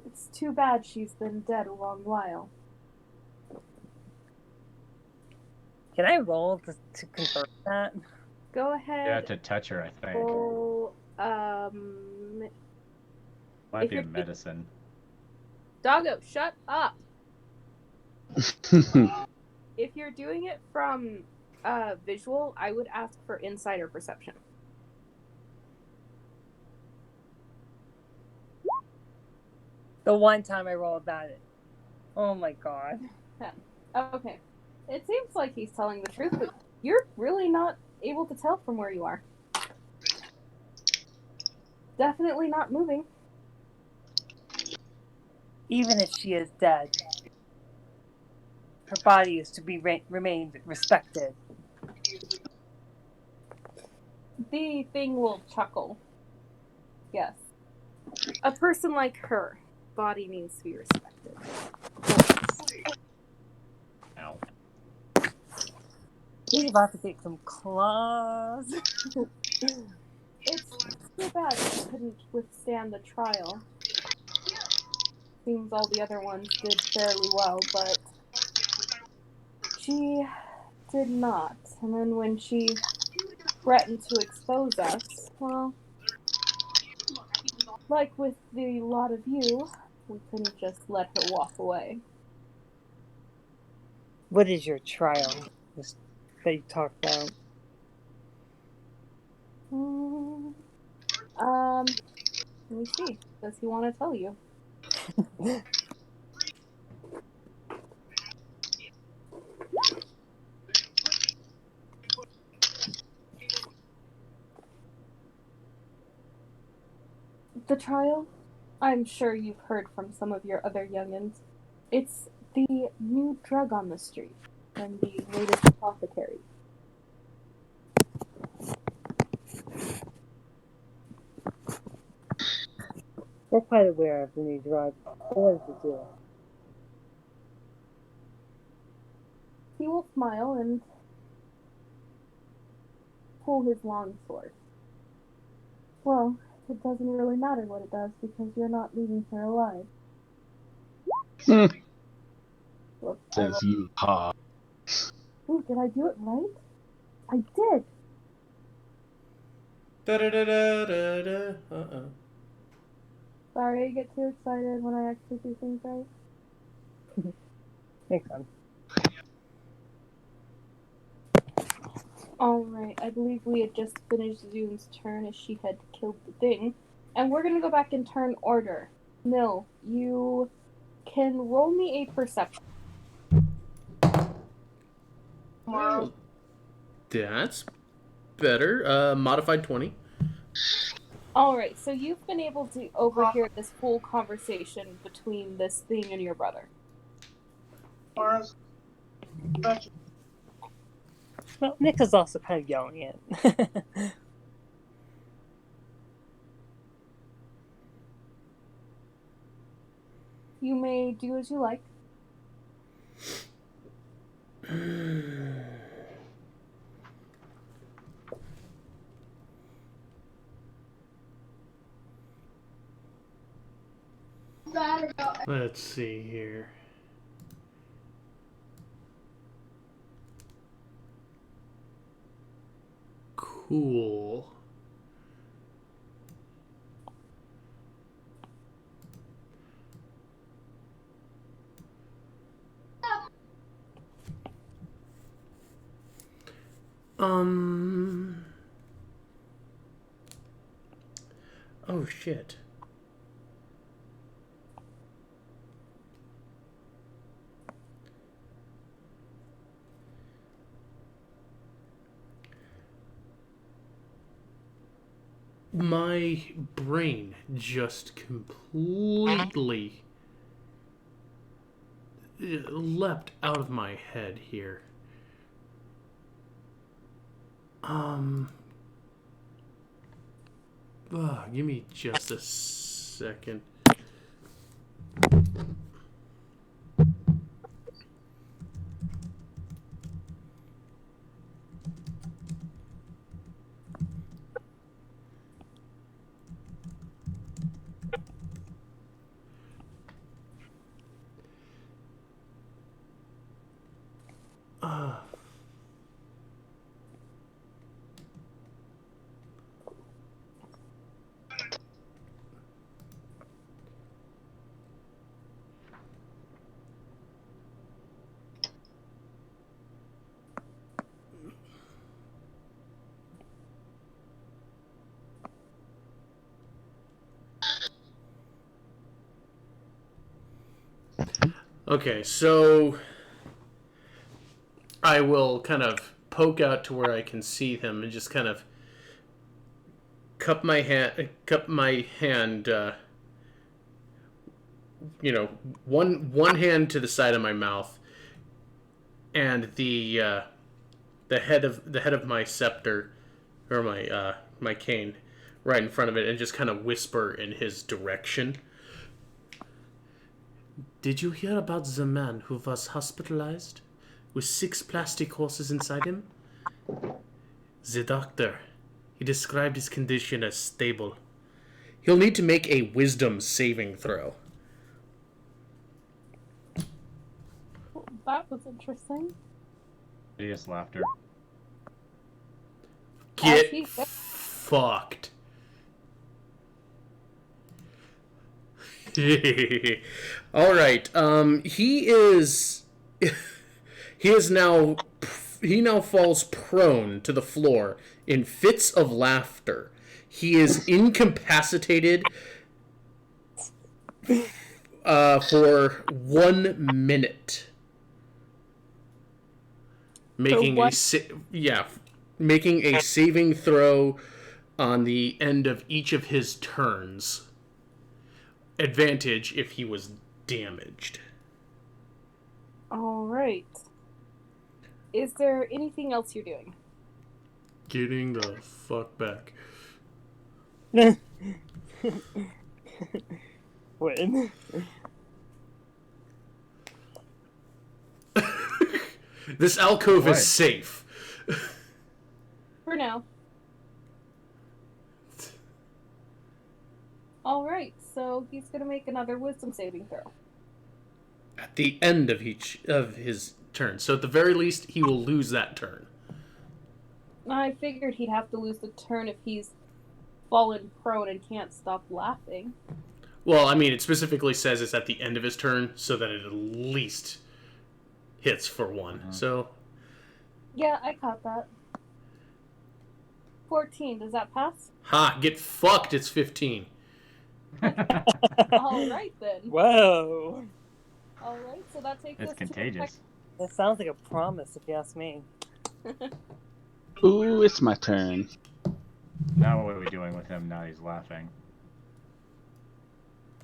It's too bad she's been dead a long while. Can I roll to confirm that? Go ahead. You have to touch her, I think. Roll, Might if be a you're- medicine. Doggo, shut up! If you're doing it from visual, I would ask for insider perception. The one time I rolled that. Oh my god. Okay. It seems like he's telling the truth, but you're really not able to tell from where you are. Definitely not moving. Even if she is dead, her body is to be remained respected. The thing will chuckle. Yes. A person like her, body needs to be respected. Ow. He's about to take some claws. It's too bad she couldn't withstand the trial. Seems all the other ones did fairly well, but she did not. And then when she threatened to expose us, well, like with the lot of you, we couldn't just let her walk away. What is your trial that you talked about? Let me see. Does he want to tell you? The trial? I'm sure you've heard from some of your other youngins. It's the new drug on the street and the latest apothecary. We're quite aware of the new drug. What does it do? He will smile and pull his long sword. Well, it doesn't really matter what it does because you're not leaving her alive. Look, Says you, ha. Ooh, did I do it right? I did! Da da da da da da. Sorry, I get too excited when I actually do things right. Makes sense. Alright, I believe we had just finished Zoom's turn as she had killed the thing. And we're gonna go back in turn order. Mill, you can roll me a perception. Well, that's better. Modified 20. Alright, so you've been able to overhear this whole conversation between this thing and your brother. Well, Nick is also kind of yelling it. You may do as you like. Let's see here. Cool. Oh shit. My brain just completely leapt out of my head here. Give me just a second. Okay, so I will kind of poke out to where I can see him and just kind of cup my hand, one hand to the side of my mouth, and the head of my scepter or my cane right in front of it, and just kind of whisper in his direction. Did you hear about the man who was hospitalized with 6 plastic horses inside him? The doctor. He described his condition as stable. He'll need to make a wisdom saving throw. That was interesting. Hideous laughter. Get fucked. All right. He now falls prone to the floor in fits of laughter. He is incapacitated for 1 minute. Making making a saving throw on the end of each of his turns. Advantage if he was damaged. All right. Is there anything else you're doing? Getting the fuck back. When? This alcove is safe. For now. All right, so he's gonna make another wisdom saving throw. At the end of each of his turns. So at the very least, he will lose that turn. I figured he'd have to lose the turn if he's fallen prone and can't stop laughing. Well, I mean, it specifically says it's at the end of his turn, so that it at least hits for one. So, Yeah, I caught that. 14, does that pass? ha, get fucked, it's 15. Alright then. Whoa. Alright, so that takes It's us to contagious. That sounds like a promise, if you ask me. Ooh, it's my turn. Now what are we doing with him now he's laughing?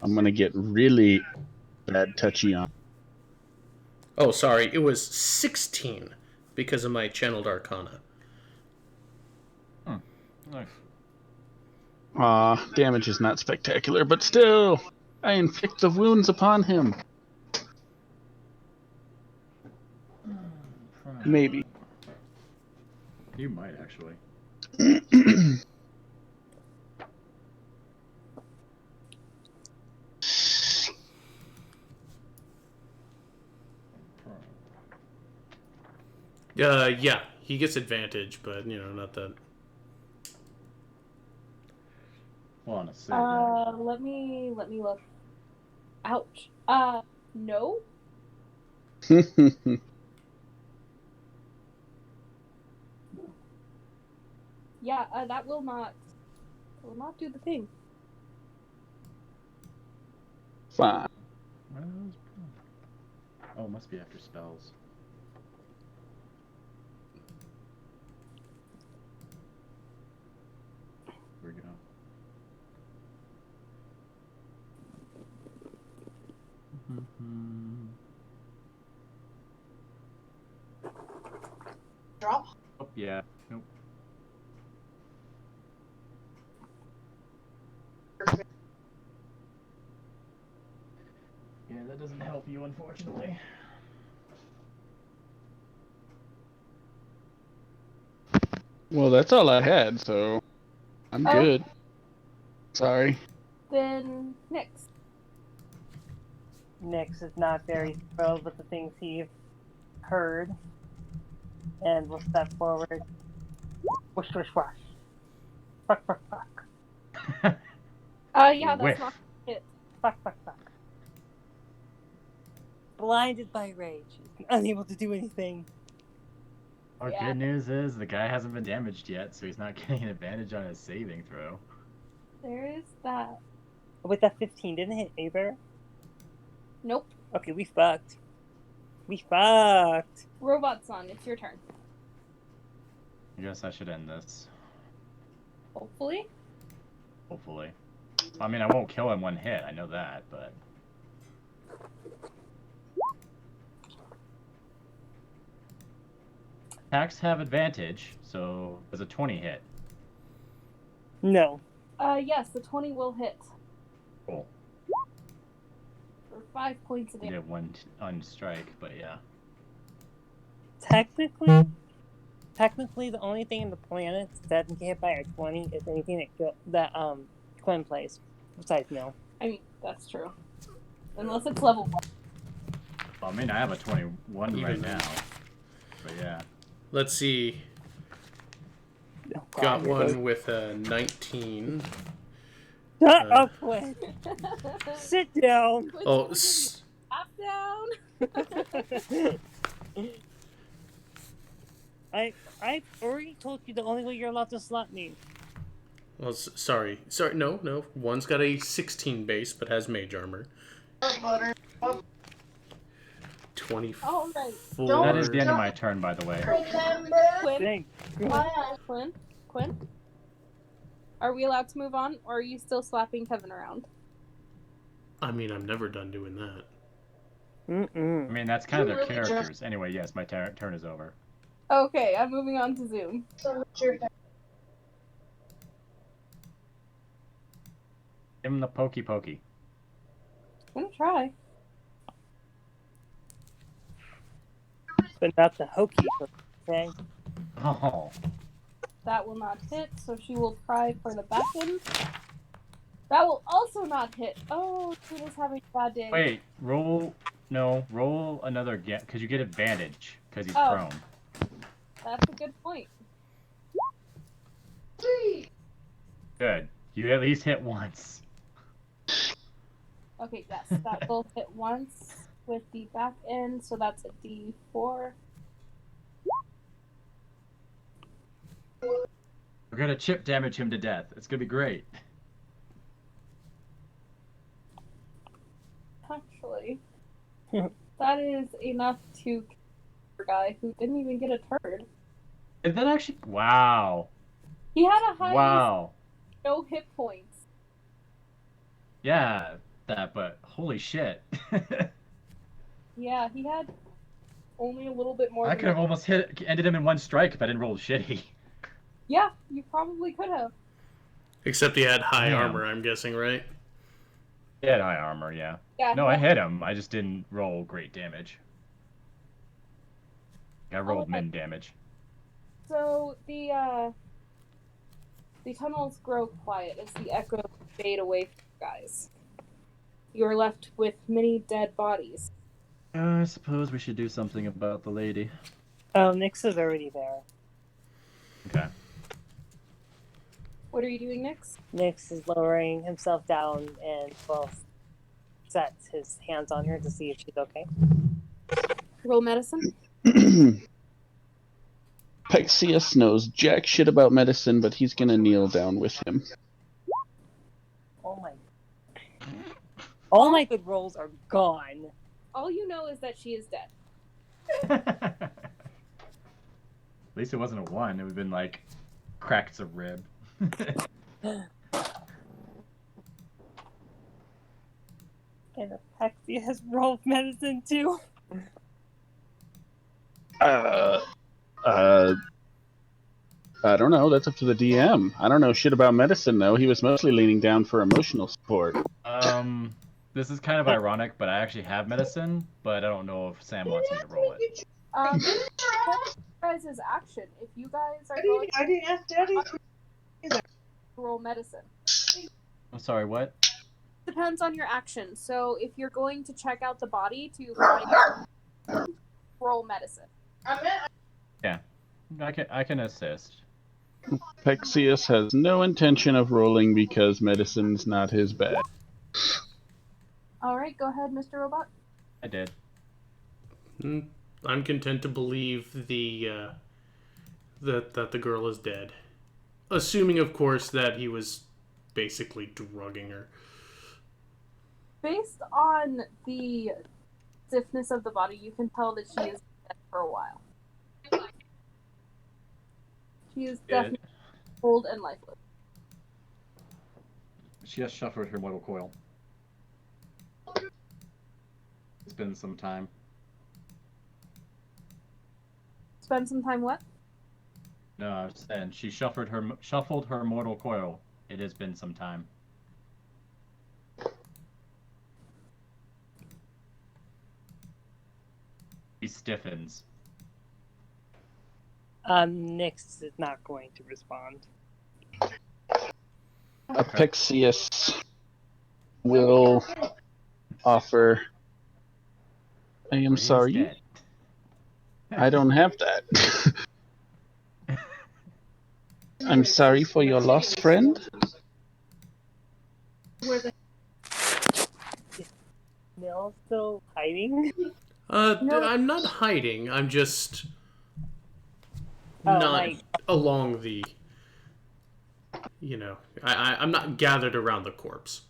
I'm gonna get really bad touchy on. Oh, sorry, it was 16 because of my channeled arcana. Nice. Damage is not spectacular, but still, I inflict the wounds upon him. Maybe. You might actually. Yeah, he gets advantage, but, not that. Well, on a save. Yeah. let me look. Ouch. No? Yeah, that will not do the thing. Fine. Oh, it must be after spells. Here we go. Drop. Oh, yeah. Nope. Yeah, that doesn't help you, unfortunately. Well, that's all I had, so I'm good. Sorry. Then next. Nyx is not very thrilled with the things he heard. And will step forward. Whoosh, whoosh, whoosh. Fuck, fuck, fuck. Yeah, that's Whiff. not it. Fuck, fuck, fuck. Blinded by rage. Unable to do anything. Our Yeah. good news is the guy hasn't been damaged yet, so he's not getting an advantage on his saving throw. There is that. With that 15, didn't hit either? Nope. Okay, we fucked. We fucked. Robot Song, it's your turn. I guess I should end this. Hopefully. Hopefully. I mean, I won't kill him one hit, I know that, but... Attacks have advantage, so does a 20 hit? No. Yes, the 20 will hit. Cool. For 5 points of He damage. did one on strike, but yeah. Technically, the only thing in the planet that can get hit by a 20 is anything that Quinn plays. Besides Mill. I mean, that's true. Unless it's level 1. Well, I mean, I have a 21 right Even now. But yeah. Let's see. Oh, Got God. one with a 19. Shut up, Quinn. Sit down. Oh, Up down. I already told you the only way you're allowed to slap me. well, sorry. No. One's got a 16 base, but has mage armor. Butter. 24. All right. That is the end of my turn, by the way. Remember. Quinn, Thanks. Quinn. Are we allowed to move on, or are you still slapping Kevin around? I mean, I'm never done doing that. I mean, that's kind of their characters. Anyway, yes, my turn is over. Okay, I'm moving on to Zoom. So it's your turn. Give him the pokey pokey. I'm gonna try. But not the hokey, okay? Oh. That will not hit, so she will try for the back end. That will also not hit. Oh, she is having a bad day. Wait, roll another get, because you get advantage, because he's Oh. prone. That's a good point. Three. Good. You at least hit once. Okay, yes, that will hit once with the back end, so that's a D4. We're gonna chip damage him to death. It's gonna be great. Actually, that is enough to kill a guy who didn't even get a turd. Is that actually? Wow. He had a high Wow. no hit points. Yeah, that. But holy shit. Yeah, he had only a little bit more I than could have almost ended him in one strike if I didn't roll shitty. Yeah, you probably could have. Except he had high Damn. armor, I'm guessing, right? He had high armor, yeah. Yeah. No, I hit him. I just didn't roll great damage. I rolled Okay. min damage. So the tunnels grow quiet as the echoes fade away from you guys. You are left with many dead bodies. I suppose we should do something about the lady. Oh, Nyx is already there. Okay. What are you doing next? Nyx is lowering himself down and sets his hands on her to see if she's okay. Roll medicine. Pexius knows jack shit about medicine, but he's gonna kneel down with him. Oh my. All my good rolls are gone. All you know is that she is dead. At least it wasn't a 1. It would have been like cracked a rib. And Apexia has rolled medicine too. I don't know. That's up to the DM. I don't know shit about medicine, though. He was mostly leaning down for emotional support. This is kind of ironic, but I actually have medicine, but I don't know if Sam wants me to roll it. Guys' action. If you guys are going I didn't ask Daddy. to roll medicine, I'm sorry, what? depends on your action. So if you're going to check out the body to find roll medicine. Yeah, I can assist. Pexius has no intention of rolling because medicine's not his bag. All right, go ahead, Mr. Robot. I did. I'm content to believe that the girl is dead, assuming, of course, that he was basically drugging her. Based on the stiffness of the body, you can tell that she is dead for a while. She is definitely cold and lifeless. She has shuffled her mortal coil. It's been some time. Spend some time what? No, I was saying she shuffled her mortal coil. It has been some time. He stiffens. Nyx is not going to respond. Pexius will offer. I am He's sorry. dead. I don't have that. I'm sorry for your loss, friend. Nil still hiding? No. I'm not hiding. I'm just Oh, not like- along the. I'm not gathered around the corpse.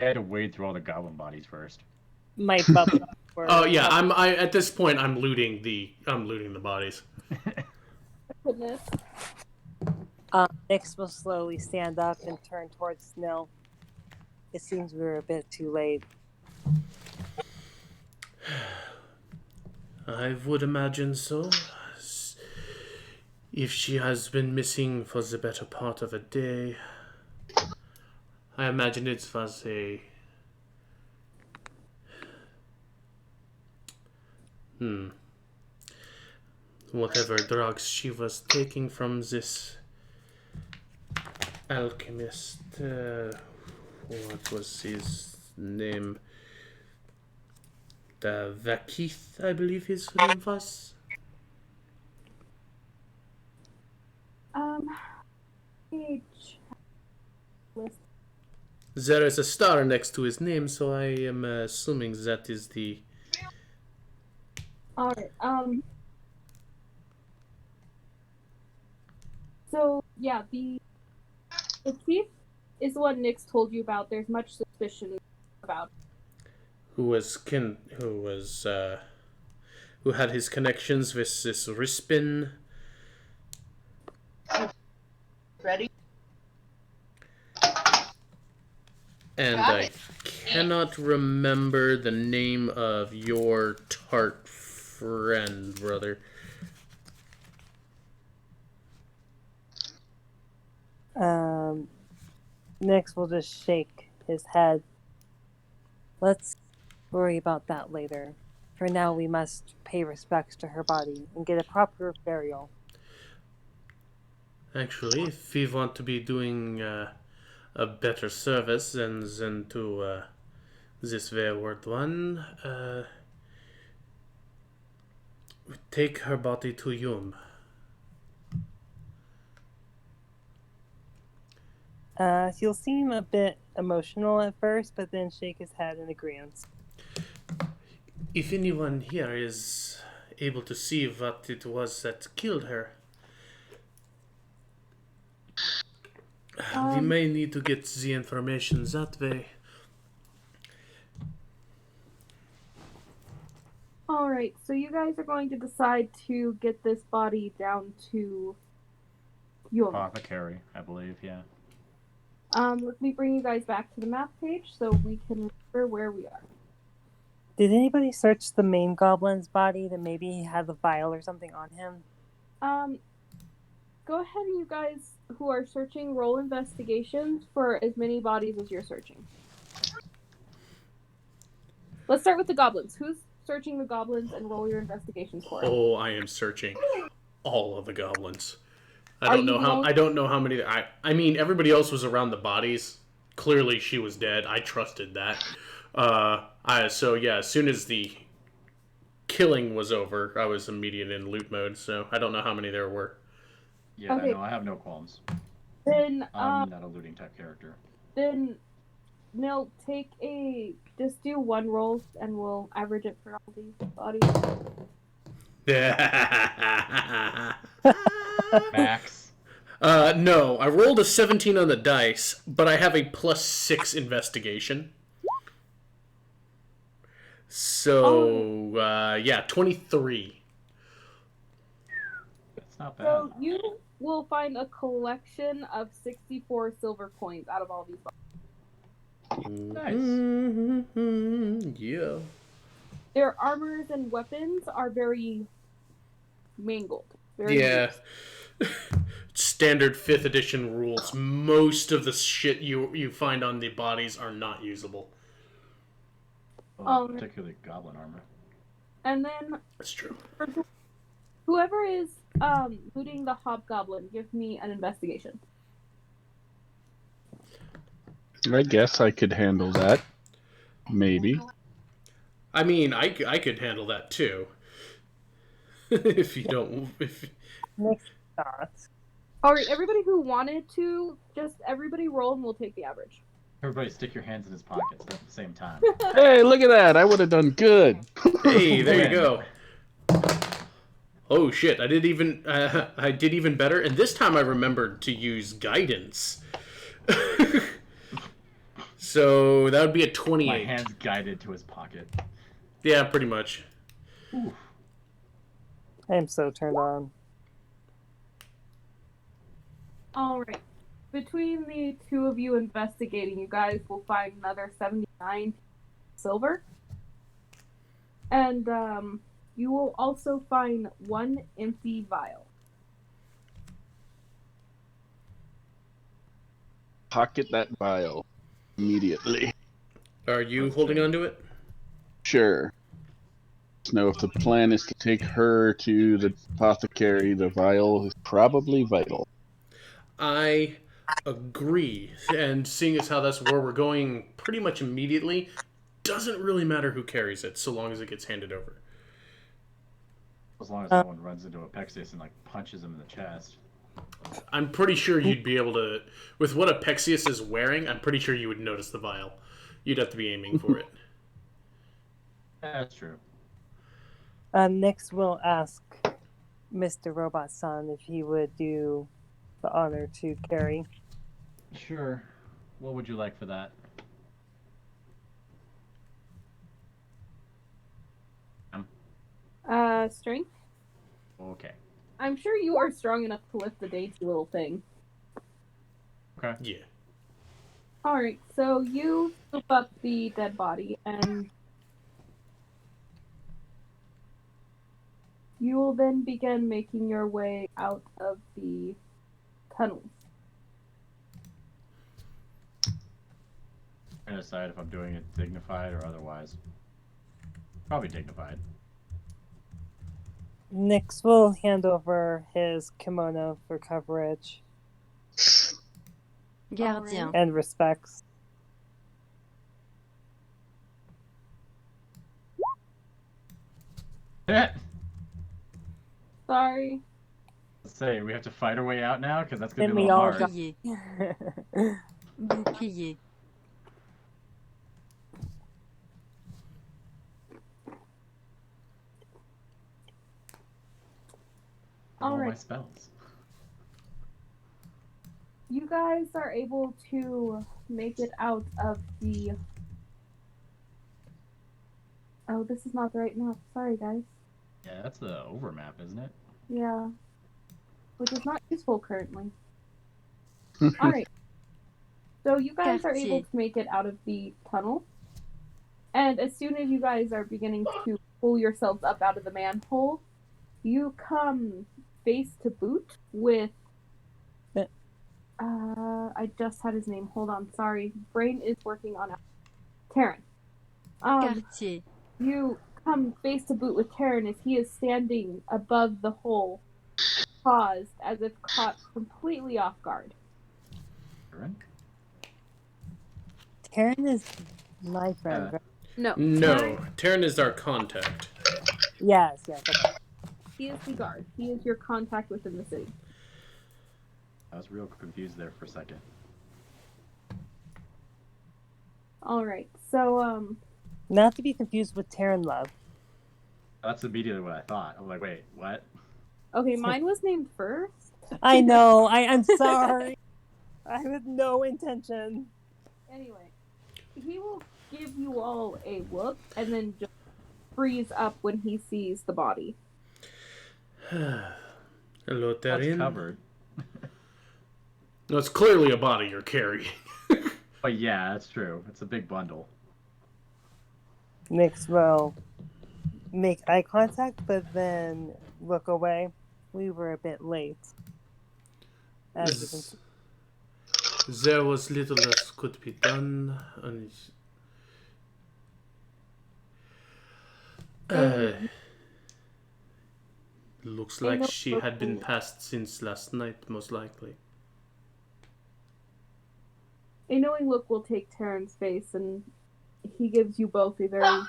I had to wade through all the goblin bodies first. My bubble. Oh yeah, I at this point I'm looting the bodies. Goodness. Nyx will slowly stand up and turn towards Nil. It seems we were a bit too late. I would imagine so. If she has been missing for the better part of a day, I imagine it was a whatever drugs she was taking from this alchemist. What was his name? The Vakith, I believe his name was. Page list. There is a star next to his name, so I am assuming that is the. All right. So yeah, the chief is the one Nyx told you about. There's much suspicion about. Who had his connections with this Rispin. Ready? And Got I it. cannot remember the name of your tart friend, brother. Nyx will just shake his head. Let's worry about that later. For now, we must pay respects to her body and get a proper burial. Actually, if we want to be doing a better service than to this wayward one, take her body to Yum. He'll seem a bit emotional at first, but then shake his head in agreement. If anyone here is able to see what it was that killed her, we may need to get the information that way. All right. So you guys are going to decide to get this body down to Yum. Apothecary, I believe, yeah. Let me bring you guys back to the map page so we can remember where we are. Did anybody search the main goblin's body that maybe he had the vial or something on him? Go ahead and you guys who are searching roll investigations for as many bodies as you're searching. Let's start with the goblins. Who's searching the goblins and roll your investigations for it? Oh, I am searching all of the goblins. I Are don't you know the how. only- I don't know how many. I mean, everybody else was around the bodies. Clearly, she was dead. I trusted that. So yeah, as soon as the killing was over, I was immediate in loot mode. So I don't know how many there were. Yeah, Okay. no, I have no qualms. Then I'm not a looting type character. then Nil, just do one roll and we'll average it for all these bodies. Max. No, I rolled a 17 on the dice, but I have a +6 investigation. So, yeah, 23. That's not bad. So you will find a collection of 64 silver coins out of all these bodies. Nice. Mm-hmm. Yeah. Their armors and weapons are very mangled. Very Yeah. loose. Standard 5th edition rules. Most of the shit you find on the bodies are not usable. Well, particularly goblin armor. And then That's true. whoever is looting the hobgoblin, give me an investigation. I guess I could handle that. Maybe. I mean, I could handle that too. If you don't... Nyx thoughts. Alright, everybody who wanted to, just everybody roll and we'll take the average. Everybody stick your hands in his pockets at the same time. Hey, look at that! I would have done good. Hey, there you Win. go. Oh shit! I did even better, and this time I remembered to use guidance. So that would be a 28. My hands guided to his pocket. Yeah, pretty much. Ooh. I am so turned on. Alright. Between the two of you investigating, you guys will find another 79 silver. And you will also find one empty vial. Pocket that vial immediately. Are you holding on to it? Sure. Know if the plan is to take her to the apothecary, the vial is probably vital. I agree. And seeing as how that's where we're going pretty much immediately, doesn't really matter who carries it, so long as it gets handed over. As long as no one runs into a Pexis and like punches him in the chest. I'm pretty sure you'd be able to, with what Apexius is wearing, I'm pretty sure you would notice the vial. You'd have to be aiming for it. That's true. Next, we'll ask Mr. Robot-san if he would do the honor to carry. Sure. What would you like for that? Strength. Okay. I'm sure you are strong enough to lift the dainty little thing. Okay. Yeah. Alright, so you scoop up the dead body and you will then begin making your way out of the tunnels. I'm gonna decide if I'm doing it dignified or otherwise. Probably dignified. Next, we'll hand over his kimono for coverage Gardien. and respects. Sorry. Let's say we have to fight our way out now because that's gonna Then be a we little all hard. Bouclier. Bouclier. All my Alright, spells. you guys are able to make it out of the... Oh, this is not the right map. Sorry, guys. Yeah, that's the overmap, isn't it? Yeah. Which is not useful currently. Alright. So you guys are able to make it out of the tunnel. And as soon as you guys are beginning to pull yourselves up out of the manhole, you come face to boot with... I just had his name. Hold on. Sorry. Brain is working on it. Terran. Quartier. You come face to boot with Terran as he is standing above the hole, paused as if caught completely off guard. Aaron? Taryn is my friend, right? No. No, Terran is our contact. Yes, okay. He is the guard. He is your contact within the city. I was real confused there for a second. Alright, so, Not to be confused with Taryn Love. That's immediately what I thought. I'm like, wait, what? okay, mine was named first. I know, I'm sorry. I had no intention. Anyway, he will give you all a look and then just freeze up when he sees the body. Hello, What's Terran. covered? No, it's clearly a body you're carrying. But yeah, that's true. It's a big bundle. Next, we'll make eye contact, but then look away. We were a bit late. As you can see. There was little else could be done. Looks like she had been passed since last night, most likely. A knowing look will take Terran's face, and he gives you both a very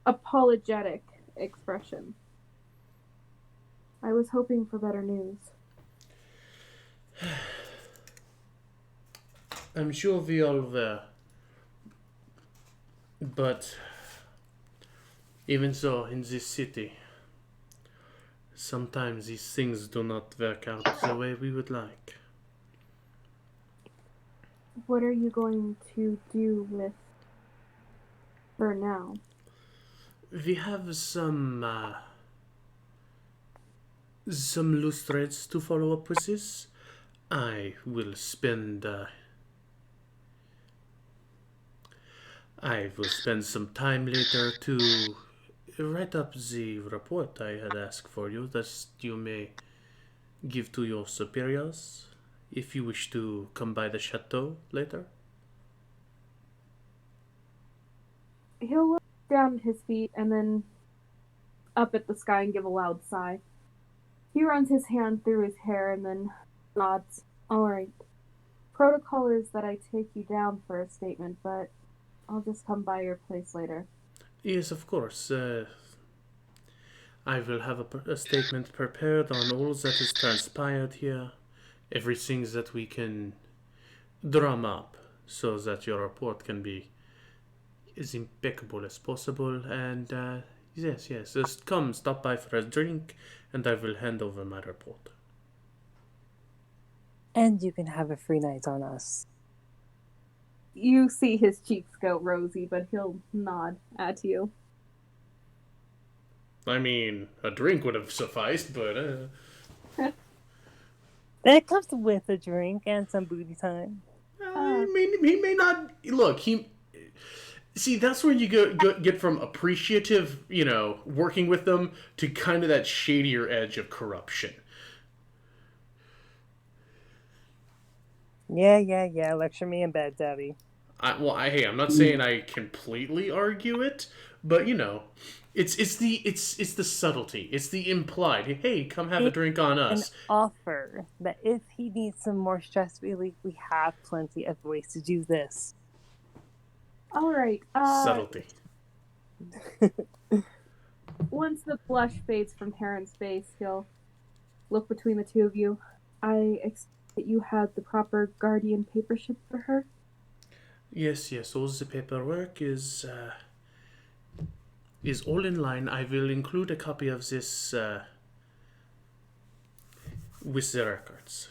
apologetic expression. I was hoping for better news. I'm sure we all were. But even so, in this city, sometimes these things do not work out the way we would like. What are you going to do with her now? We have some loose threads to follow up with this. I will spend some time later to write up the report I had asked for you, that you may give to your superiors if you wish to come by the chateau later. He'll look down at his feet and then up at the sky and give a loud sigh. He runs his hand through his hair and then nods. Alright. Protocol is that I take you down for a statement, but I'll just come by your place later. Yes, of course. I will have a statement prepared on all that has transpired here, everything that we can drum up, so that your report can be as impeccable as possible. And yes, just come, stop by for a drink, and I will hand over my report. And you can have a free night on us. You see his cheeks go rosy, but he'll nod at you. I mean, a drink would have sufficed, but That comes with a drink and some booty time. he may not look. He see that's where you get from appreciative, working with them to kind of that shadier edge of corruption. Yeah. Lecture me in bed, Daddy. Hey, I'm not saying I completely argue it, but it's the subtlety. It's the implied. Hey, come have a drink on An us. offer that if he needs some more stress relief, we have plenty of ways to do this. All right. Subtlety. Once the blush fades from Taryn's face, he'll look between the two of you. I expect that you had the proper guardian papership for her. Yes. All the paperwork is all in line. I will include a copy of this with the records.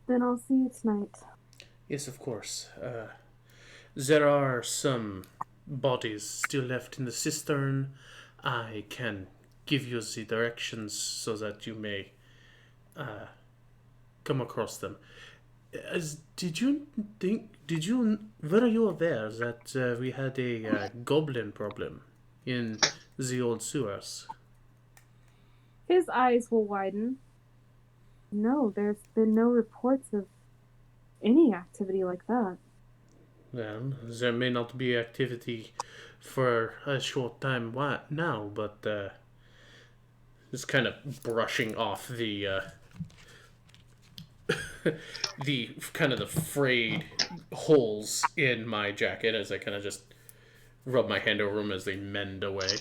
Then I'll see you tonight. Yes, of course. There are some bodies still left in the cistern. I can give you the directions so that you may come across them. Were you aware that we had a goblin problem in the old sewers? His eyes will widen. No, there's been no reports of any activity like that. Well, there may not be activity for a short time now, but just kind of brushing off the the kind of the frayed holes in my jacket as I kind of just rub my hand over them as they mend away.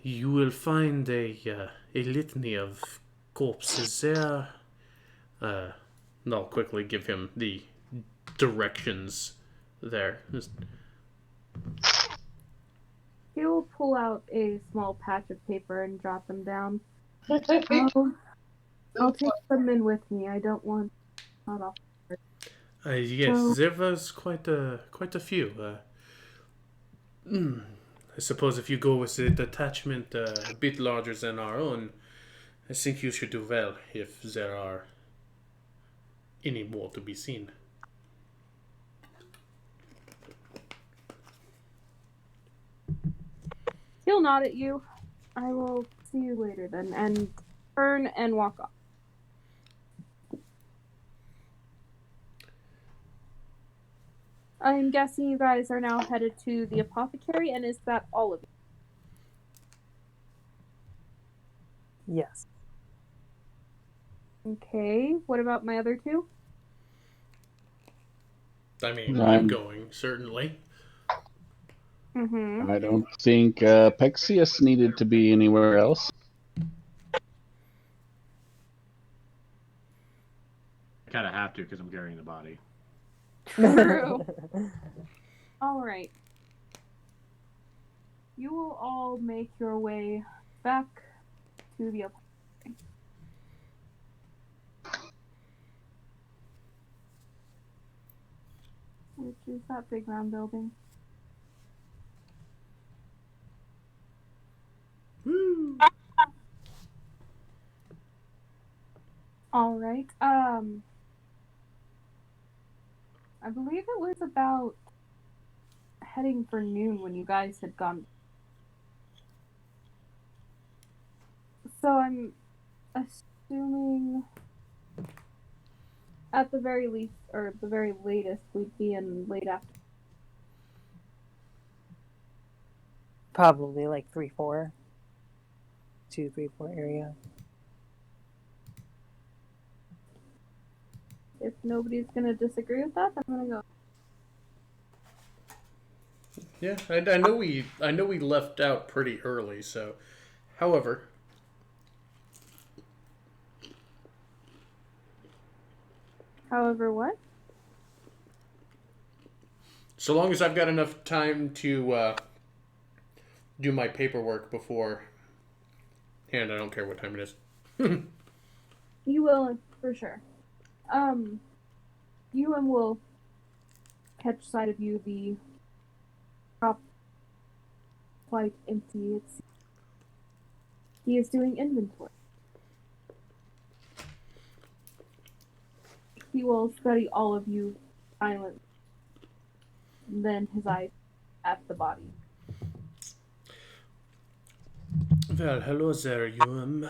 You will find a litany of corpses there. I'll quickly give him the directions there. He'll pull out a small patch of paper and jot them down. I'll take them in with me. I don't want not off. Yes, there was quite a few. I suppose if you go with the detachment a bit larger than our own, I think you should do well if there are any more to be seen. He'll nod at you. I will see you later then, and turn and walk off. I'm guessing you guys are now headed to the apothecary, and is that all of you? Yes. Okay, what about my other two? I mean, I'm going, certainly. Mm-hmm. I don't think Pexius needed to be anywhere else. I kind of have to because I'm carrying the body. True. All right. You will all make your way back to the apothecary. Which is that big round building. Woo! All right. I believe it was about heading for noon when you guys had gone. So I'm assuming at the very least, or the very latest, we'd be in late afternoon. Probably like 3-4. 2-3-4 area. If nobody's gonna disagree with that, I'm gonna go. Yeah, I know we left out pretty early. So, however, However, what? so long as I've got enough time to do my paperwork before, and I don't care what time it is. You will, for sure. Ewan will catch sight of you. The shop quite empty. He is doing inventory. He will study all of you silently. Then his eyes at the body. Well, hello there, you.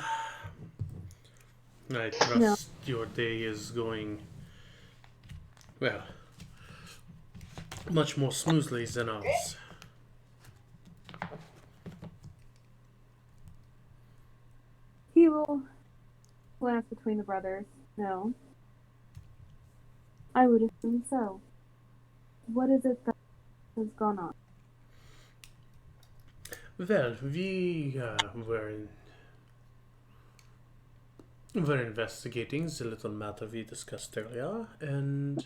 I trust your day is going, well, much more smoothly than ours. He will glance between the brothers. No. I would assume so. What is it that has gone on? Well, we were investigating the little matter we discussed earlier, and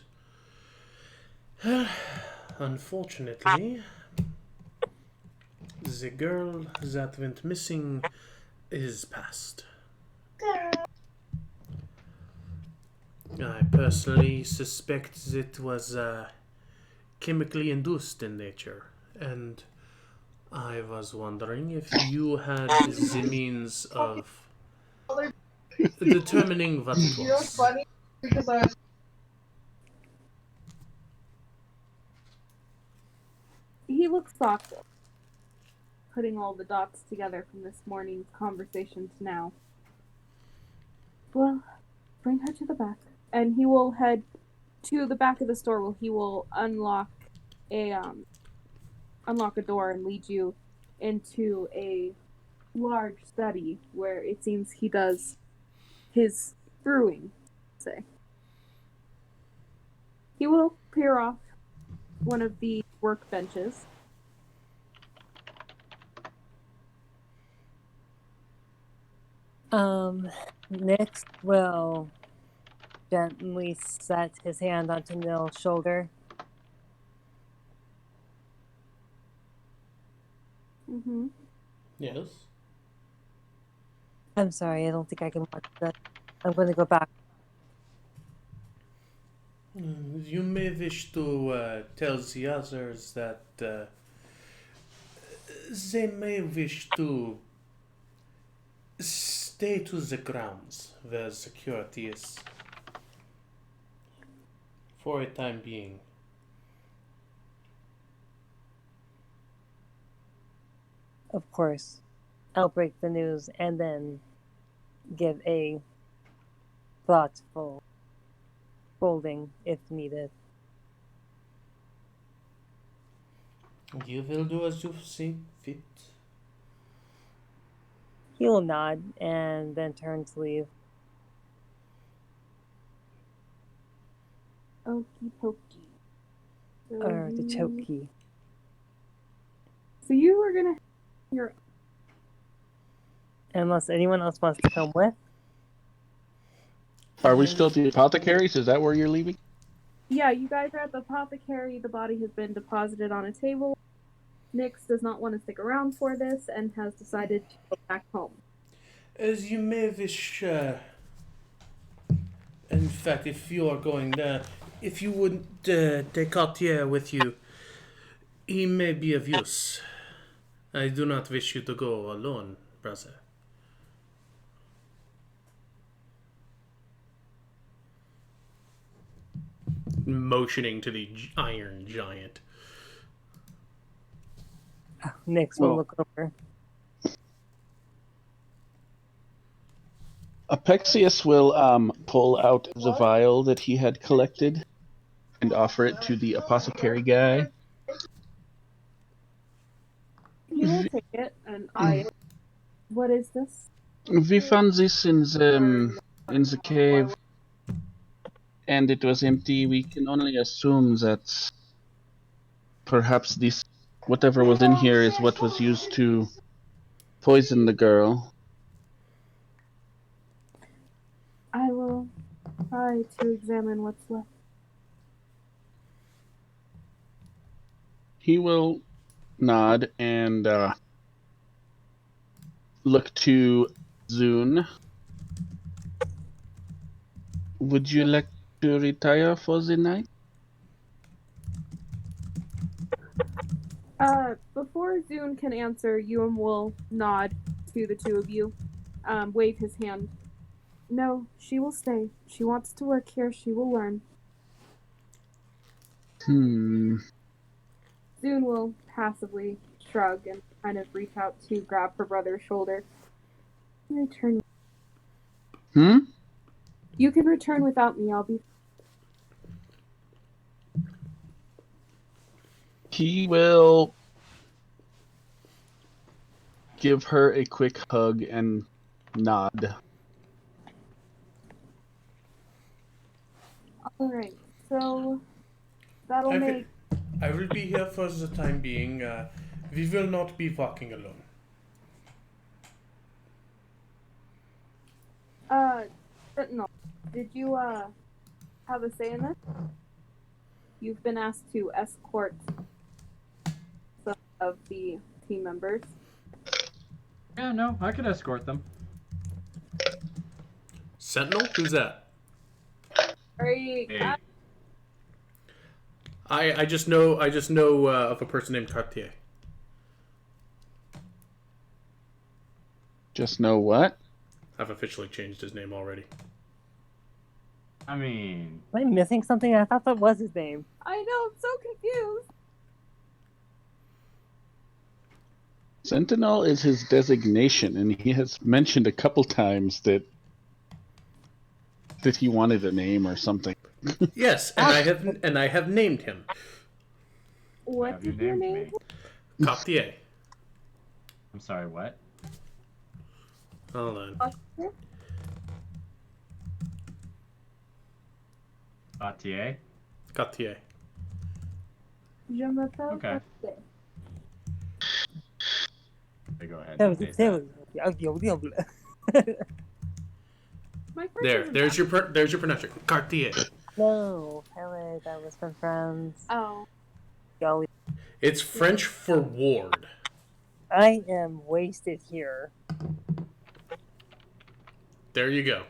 unfortunately, the girl that went missing is passed. I personally suspect it was chemically induced in nature, and I was wondering if you had the means of determining what it You know what's was. funny? Because I was He looks thoughtful, putting all the dots together from this morning's conversation to now. Well, bring her to the back. And he will head to the back of the store where he will unlock a door and lead you into a large study where it seems he does his brewing, say. He will clear off one of the workbenches. Nix will gently set his hand onto Nill's shoulder. Mm-hmm. Yes. I'm sorry, I don't think I can watch that. I'm going to go back. You may wish to tell the others that they may wish to stay to the grounds where security is for a time being. Of course. I'll break the news and then give a thoughtful scolding if needed. You will do as you see fit. He will nod and then turn to leave. Okie pokey. Or the choke key. So you were gonna your Unless anyone else wants to come with. Are we still at the apothecaries? Is that where you're leaving? Yeah, you guys are at the apothecary. The body has been deposited on a table. Nix does not want to stick around for this and has decided to go back home. As you may wish, in fact, if you are going there, if you would take Cartier with you, he may be of use. I do not wish you to go alone, brother. Motioning to the iron giant. Nix will Well- look over. Apexius will pull out the vial that he had collected and offer it to the apothecary guy. He will take it, and I. What is this? We found this in the cave, and it was empty. We can only assume that perhaps this whatever was in here is what was used to poison the girl. I will try to examine what's left. He will nod and look to Zune. Would you like to retire for the night? Before Zune can answer, Ewan will nod to the two of you, wave his hand. No, she will stay. She wants to work here. She will learn. Hmm. Zune will passively shrug and kind of reach out to grab her brother's shoulder. Return. Hmm? You can return without me. I'll be. He will give her a quick hug and nod. Alright, so that'll make. I will be here for the time being. We will not be walking alone. Sentinel, did you, have a say in this? You've been asked to escort some of the team members. Yeah, no, I could escort them. Sentinel? Who's that? Hey. I just know of a person named Cartier. Just know what? I've officially changed his name already. I mean, Am I missing something? I thought that was his name. I know, I'm so confused. Sentinel is his designation, and he has mentioned a couple times that he wanted a name or something. Yes, and I have named him What have you did you named name? me? Cartier. I'm sorry, what? Hold on. Atier? Cartier. Je m'appelle Okay. Cartier. Okay, go ahead. That was update My first There, name is there's your pronunciation. Cartier. No, hello, that was from Friends. Oh. Golly. It's French for ward. I am wasted here. There you go.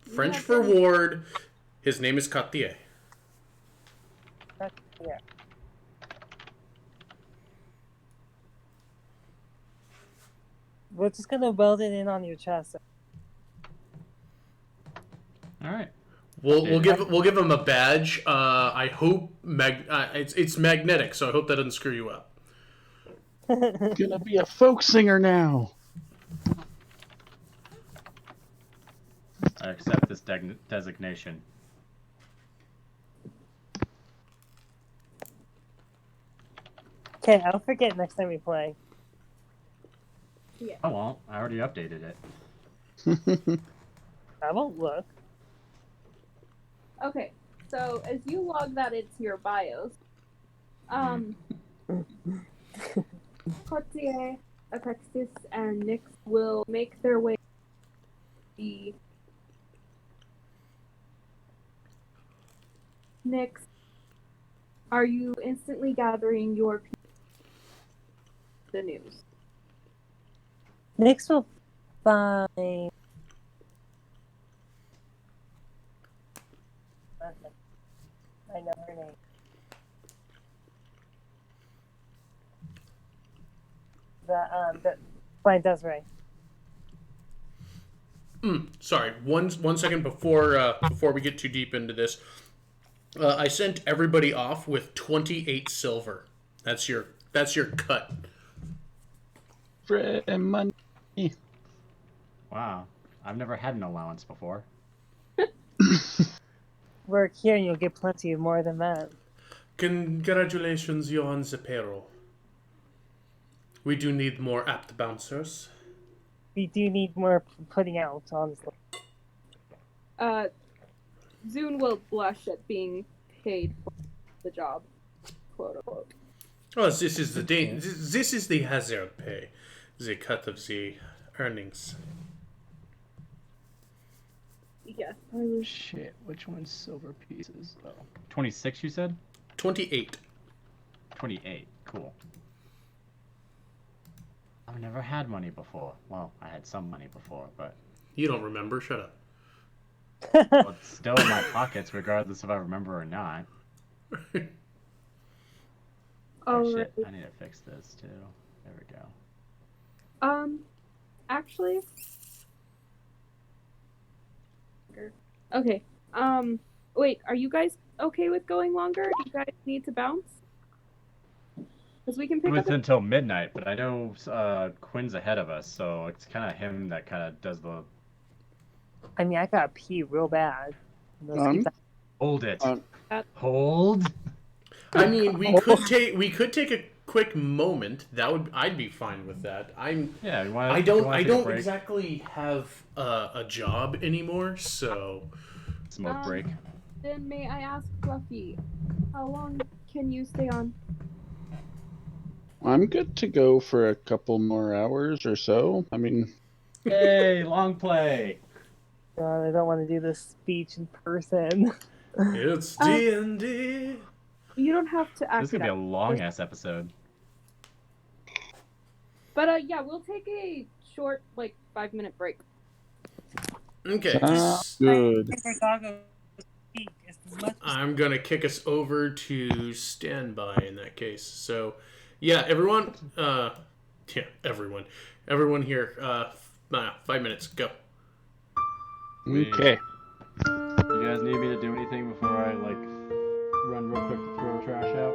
French Yeah, for good. ward. His name is Cartier. Yeah. We're just gonna weld it in on your chest. All right. We'll give him a badge. I hope it's magnetic, so I hope that doesn't screw you up. Gonna be a folk singer now. I accept this designation. Okay, I'll forget next time we play. Yeah. I won't. I already updated it. I won't look. Okay, so as you log that into your BIOS, Cartier, Alexis, and Nyx will make their way to the Nyx, are you instantly gathering your the news? Nyx will find. I know her name. The find Desiree. Sorry, one second before we get too deep into this. I sent everybody off with 28 silver. That's your cut. Free money. Wow. I've never had an allowance before. Work here and you'll get plenty more than that. Congratulations, you're on the payroll. We do need more apt bouncers. We do need more putting out, honestly. Zune will blush at being paid for the job, quote unquote. Oh, this is the this is the hazard pay, the cut of the earnings. Yes, I was. Shit, which one's silver pieces? Oh. 26, you said? 28. 28. Cool. I've never had money before. Well, I had some money before, but You don't remember? Shut up. well, it's still in my pockets, regardless if I remember or not. Oh shit! I need to fix this too. There we go. Actually. Okay. Wait, are you guys okay with going longer? Do you guys need to bounce? Because we can pick up. Until midnight, but I know Quinn's ahead of us, so it's kind of him that kind of does the. I mean, I got pee real bad. Hold it. Hold. I mean, we could take a quick moment. I'd be fine with that. Yeah. I don't exactly have a job anymore, so. Smoke break. Then may I ask Fluffy, how long can you stay on? I'm good to go for a couple more hours or so. I mean, Hey, long play. God, I don't want to do this speech in person. It's D&D. You don't have to act. This is gonna be a long ass episode. But yeah, we'll take a short, 5-minute break. Okay. good. I'm gonna kick us over to standby in that case. So, yeah, everyone. Everyone here. 5 minutes. Go. Okay. You guys need me to do anything before I run real quick to throw trash out?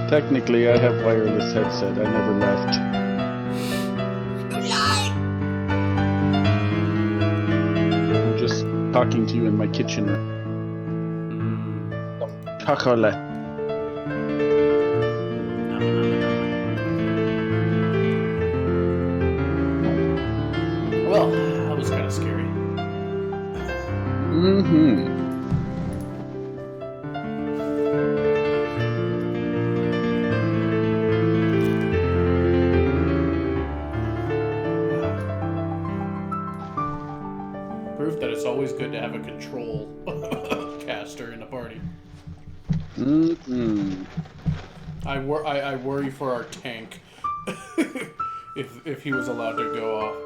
Technically, I have wireless headset. I never left. I'm just talking to you in my kitchen. Chocolate. Well, that was kind of scary. Mm-hmm. Proof that it's always good to have a control caster in a party. Mm-hmm. I worry for our tank if he was allowed to go off.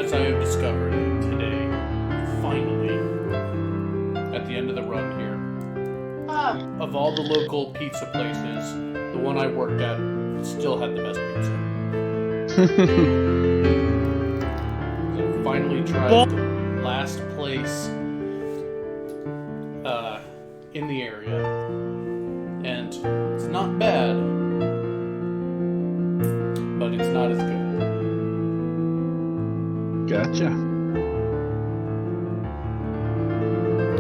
as I have discovered today, finally, at the end of the run here, of all the local pizza places, the one I worked at still had the best pizza. So finally tried the last place in the area, and it's not bad, but it's not as good. Gotcha.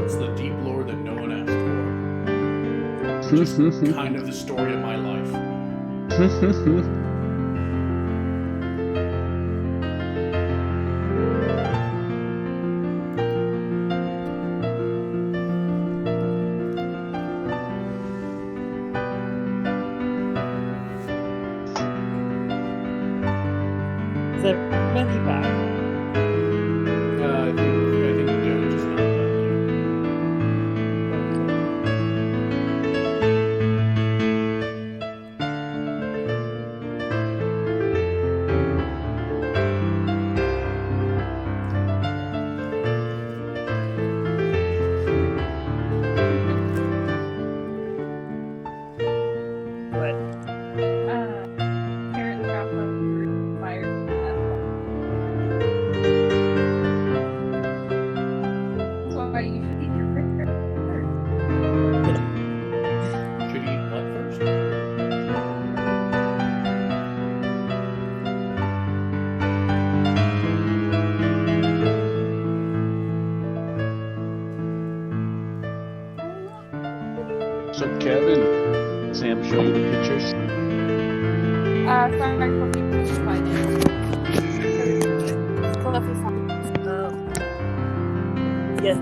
It's the deep lore that no one asked for. Just kind of the story of my life. Is there many back? I think you do, just not back yet. But Parent trap of fire. That's why you should eat your printer. Should you eat what first? So, Kevin, Sam show you the pictures? Sorry, Fluffy couldn't find it. Fluffy found yes,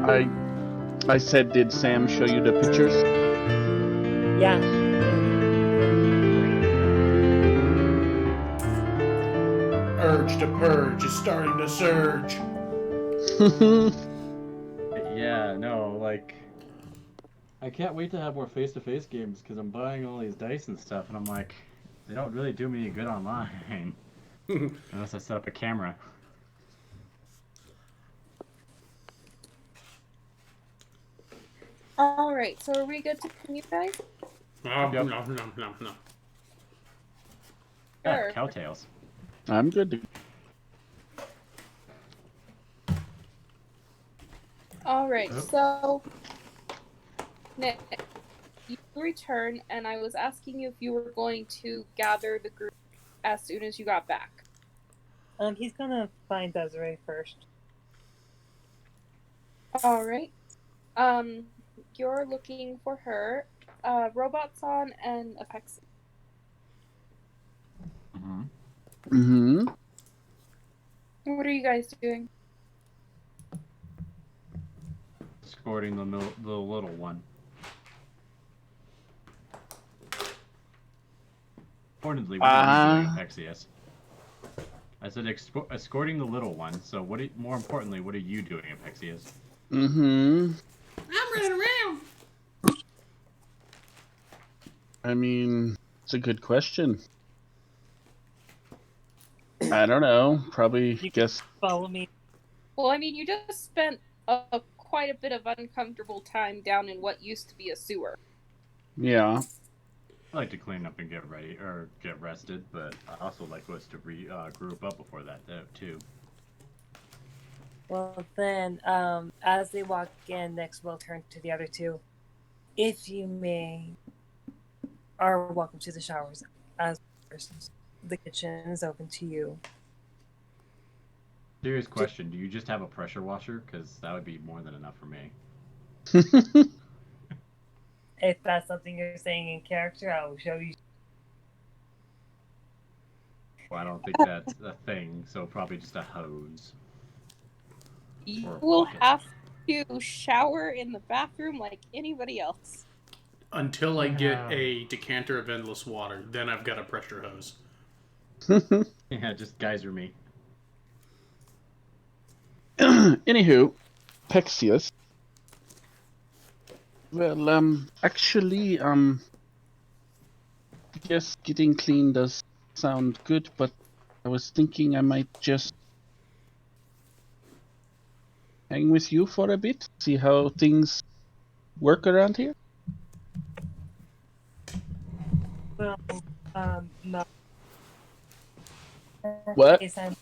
I said, did Sam show you the pictures? yeah. Urge to purge is starting to surge. Yeah, no, like, I can't wait to have more face-to-face games because I'm buying all these dice and stuff, and I'm like, they don't really do me any good online unless I set up a camera. Alright, so are we good to continue, guys? Nom, Yep. nom, nom, nom, nom. Yeah, Sure. cowtails. I'm good to Alright, so Nick, you return, and I was asking you if you were going to gather the group as soon as you got back. He's gonna find Desiree first. Alright. You're looking for her. Robotson and Apex. Mm-hmm. Mm-hmm. What are you guys doing? Escorting the little one. Importantly, what are you doing, Apexius? I said escorting the little one. So, more importantly, what are you doing, Apexius? Mm-hmm. I'm running around. I mean, it's a good question. I don't know. Probably You guess. Follow me. Well, I mean, you just spent quite a bit of uncomfortable time down in what used to be a sewer. Yeah. I like to clean up and get ready or get rested, but I also like us to group up before that too. Well, then, as they walk in, next we'll turn to the other two. If you may, are welcome to the showers. As the kitchen is open to you. Serious question: do you just have a pressure washer? Because that would be more than enough for me. If that's something you're saying in character, I will show you. Well, I don't think that's a thing, so probably just a hose. You Or a will bucket. have to shower in the bathroom like anybody else. Until I get a decanter of endless water, then I've got a pressure hose. Yeah, just geyser me. Anywho, Pexius. Well, actually, yes, getting clean does sound good, but I was thinking I might just hang with you for a bit, see how things work around here? Well, no. What? Yes, and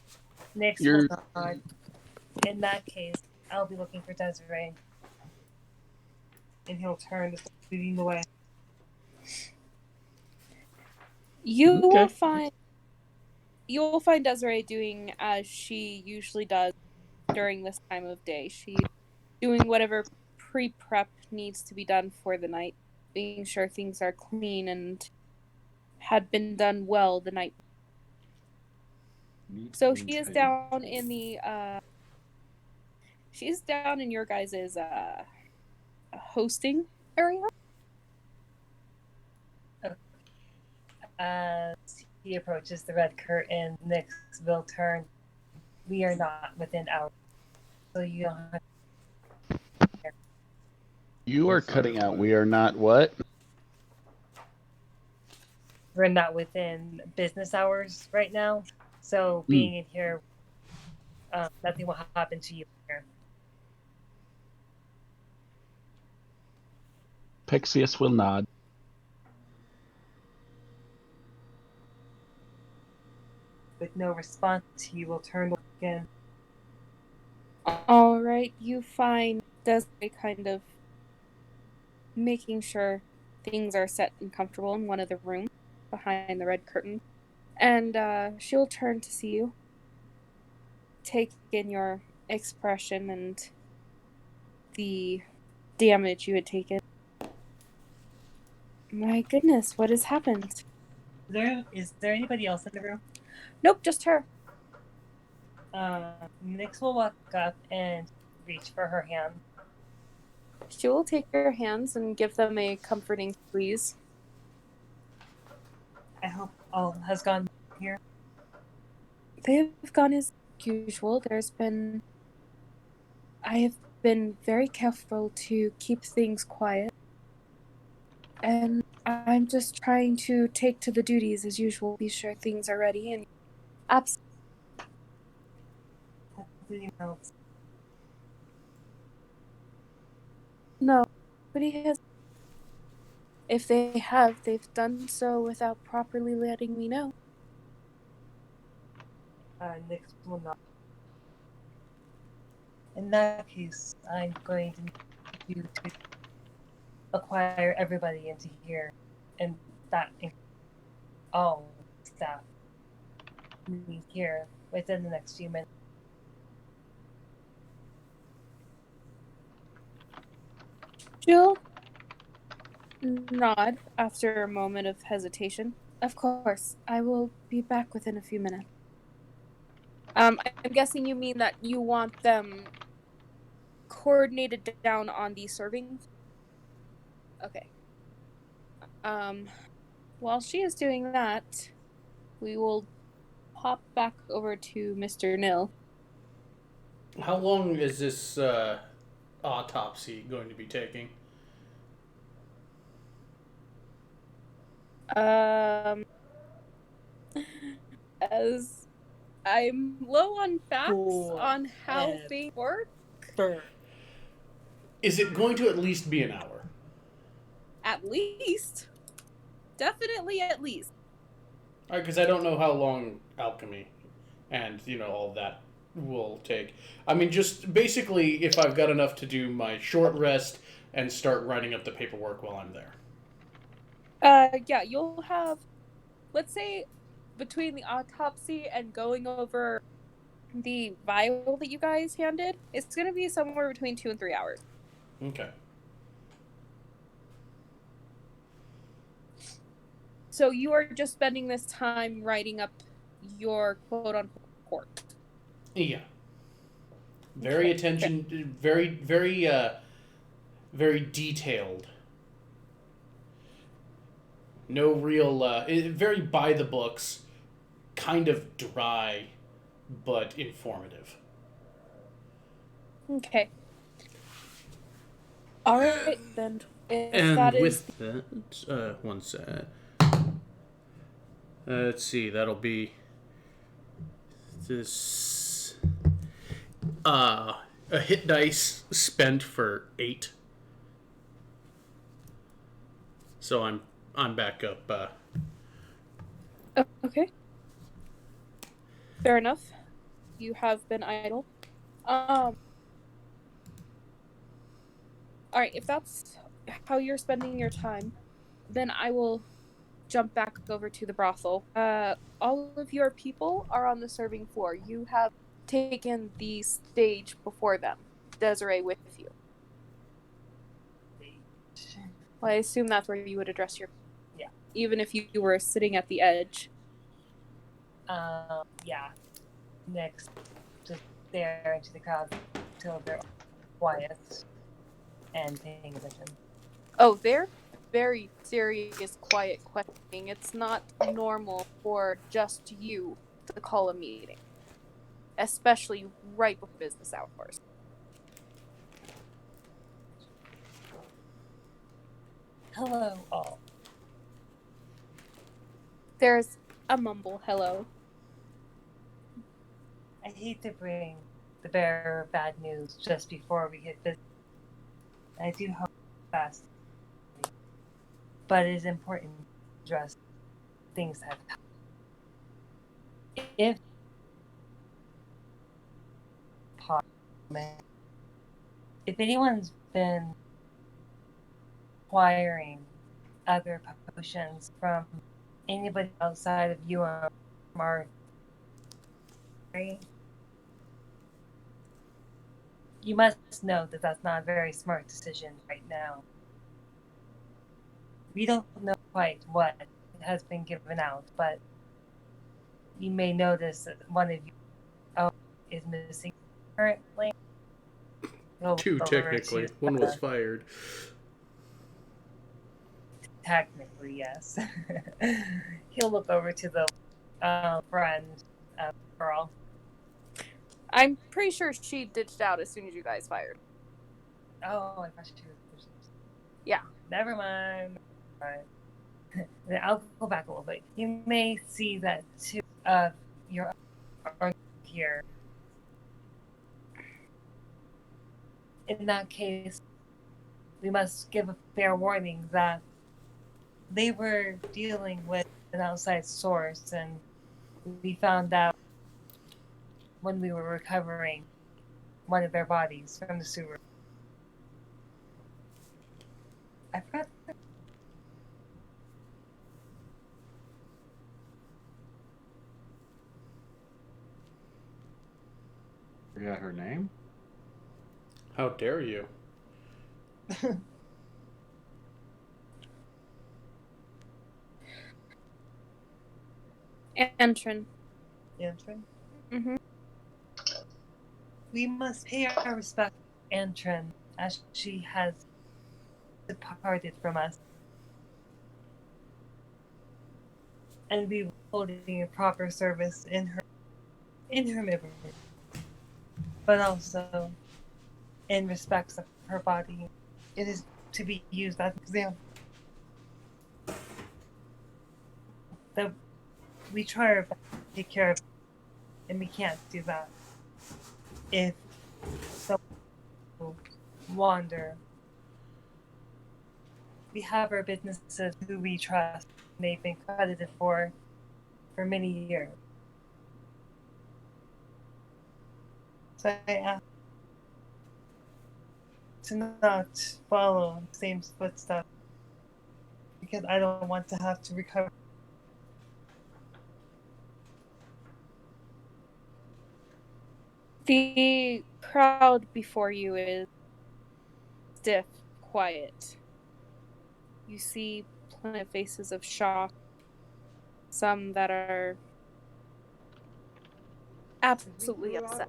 Nyx will You're not. In that case, I'll be looking for Desiree. And he'll turn to start leading the way. okay. You'll find Desiree doing as she usually does during this time of day. She's doing whatever pre-prep needs to be done for the night, being sure things are clean and had been done well the night. Neat So and she is tidy. down in the she's down in your guys' hosting area. As he approaches the red curtain, Nyx will turn. We are not within hours, so you don't have You are cutting out. We are not what? we're not within business hours right now. So being in here, nothing will happen to you here. Pexius will nod. With no response, he will turn again. All right, you find Desiree kind of making sure things are set and comfortable in one of the rooms behind the red curtain. And she'll turn to see you, take in your expression and the damage you had taken. My goodness, what has happened? Is there anybody else in the room? Nope, just her. Nyx will walk up and reach for her hand. She will take your hands and give them a comforting squeeze. I hope all has gone here. They have gone as usual. I have been very careful to keep things quiet. And I'm just trying to take to the duties as usual, be sure things are ready and No, but he has. If they have, they've done so without properly letting me know. Nyx will not. In that case, I'm going to need you to acquire everybody into here, and that includes all staff meet here within the next few minutes. Jill nod after a moment of hesitation. Of course, I will be back within a few minutes. I'm guessing you mean that you want them coordinated down on the serving. Okay. While she is doing that, we will hop back over to Mr. Nil. How long is this autopsy going to be taking? As I'm low on facts on how things work. Is it going to at least be an hour? At least. Definitely at least. Alright, because I don't know how long alchemy and, all that will take. I mean, just basically if I've got enough to do my short rest and start writing up the paperwork while I'm there. Yeah, you'll have, let's say, between the autopsy and going over the vial that you guys handed, it's going to be somewhere between 2 and 3 hours. Okay. So you are just spending this time writing up your quote-unquote report. Yeah. Very very detailed. No real, very by the books, kind of dry, but informative. Okay. All right, then. If And that with is... that, one sec. Let's see, that'll be this. a hit dice spent for 8. So I'm back up. Oh, okay. Fair enough. You have been idle. All right. If that's how you're spending your time, then I will jump back over to the brothel. All of your people are on the serving floor. You have taken the stage before them. Desiree with you. Well, I assume that's where you would address your. Yeah. Even if you were sitting at the edge. Yeah. Next, just stare into the crowd until they're quiet and paying attention. Oh, they're very serious, quiet questioning. It's not normal for just you to call a meeting, especially right before business hours. Hello, all. There's a mumble hello. I hate to bring the bearer of bad news just before we hit business. I do hope fast, but it is important to address things that have happened. If anyone's been acquiring other potions from anybody outside of you or from our you must know that that's not a very smart decision right now. We don't know quite what has been given out, but you may notice that one of you is missing currently. 2 technically. One was fired. Technically, yes. He'll look over to the friend girl. I'm pretty sure she ditched out as soon as you guys fired. Oh, I thought she was. Yeah. Never mind. Alright. I'll go back a little bit. You may see that 2 of your are here. In that case, we must give a fair warning that they were dealing with an outside source, and we found out when we were recovering one of their bodies from the sewer. I forgot. Forgot her name? How dare you? Antron. Antron? Mm-hmm. We must pay our respect to Antron as she has departed from us. And be holding a proper service in her memory. But also in respects of her body. It is to be used as an example. That we try our best to take care of it, and we can't do that if someone wander. We have our businesses who we trust, and they've been credited for many years. So I ask to not follow the same footsteps because I don't want to have to recover. The crowd before you is stiff, quiet. You see plenty of faces of shock. Some that are absolutely upset.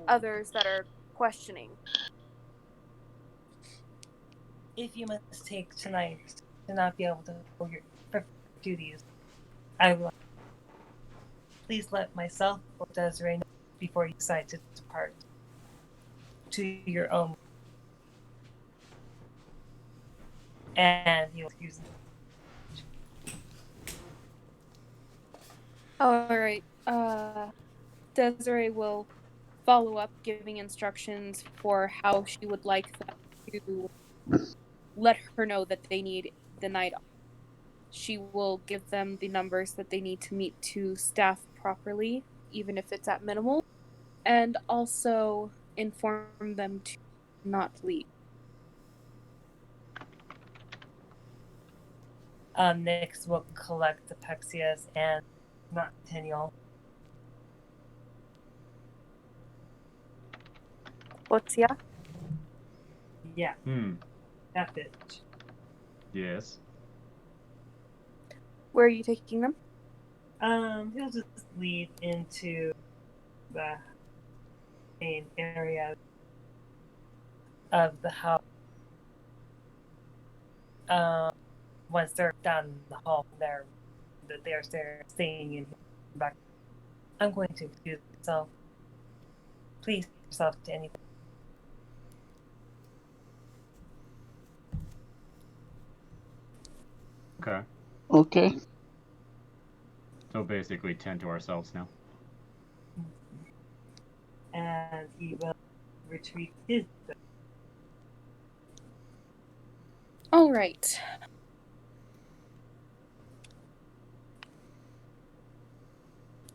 Others that are questioning. If you must take tonight to not be able to hold your duties, I will. Please let myself or Desiree know before you decide to depart to your own. And you'll excuse me. All right. Desiree will follow up giving instructions for how she would like them to let her know that they need the night off. She will give them the numbers that they need to meet to staff properly, even if it's at minimal, and also inform them to not leave. Nyx will collect the Pexias and not Centennial. What's yeah? Yeah, that bitch. Yes. Where are you taking them? He'll just lead into the main area of the house. Once they're down the hall, they're staying in back. I'm going to excuse myself. Please yourself to anything. Okay. Okay. So basically, tend to ourselves now. And he will retreat his. All right.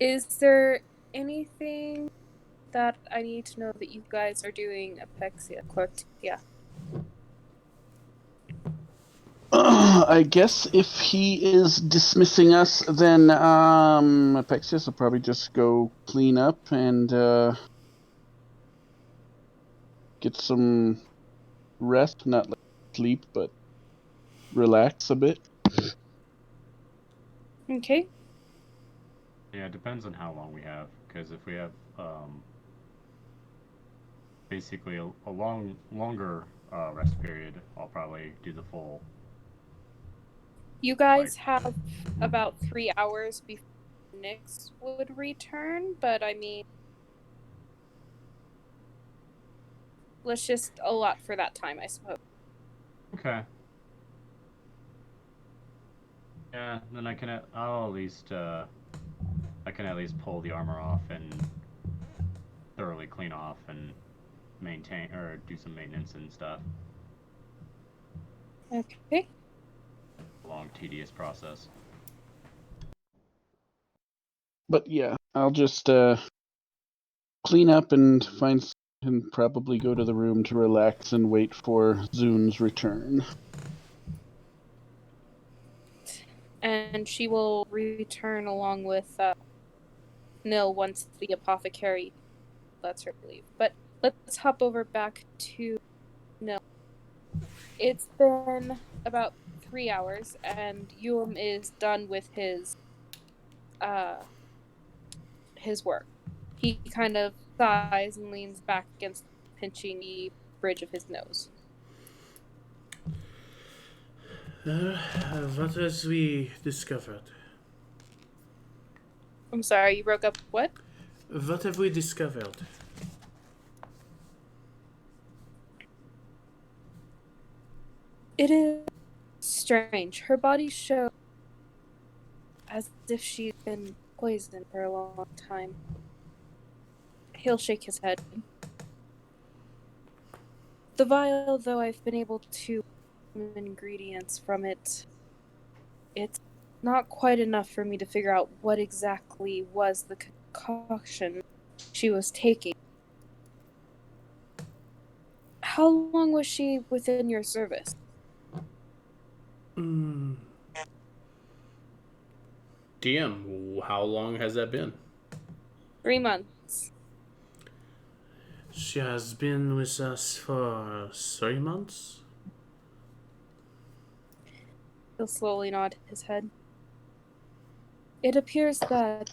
Is there anything that I need to know that you guys are doing Apexia Cortia? I guess if he is dismissing us, then Apexius will probably just go clean up and get some rest, not like sleep, but relax a bit. Okay. Yeah, it depends on how long we have. Because if we have basically a longer rest period, I'll probably do the full. You guys have about 3 hours before Nyx would return, but I mean, let's just allot for that time, I suppose. Okay. Yeah, then I'll at least I can at least pull the armor off and thoroughly clean off and maintain or do some maintenance and stuff. Okay. A long, tedious process. But yeah, I'll just clean up and probably go to the room to relax and wait for Zune's return. And she will return along with Nil once the apothecary lets her leave. But let's hop over back to Nil. It's been about 3 hours, and Yuum is done with his work. He kind of sighs and leans back against pinching the bridge of his nose. What has we discovered? I'm sorry, you broke up. What? What have we discovered? It is strange. Her body shows as if she's been poisoned for a long time. He'll shake his head. The vial, though I've been able to ingredients from it, it's not quite enough for me to figure out what exactly was the concoction she was taking. How long was she within your service? DM, how long has that been? 3 months. She has been with us for 3 months? He'll slowly nod his head. It appears that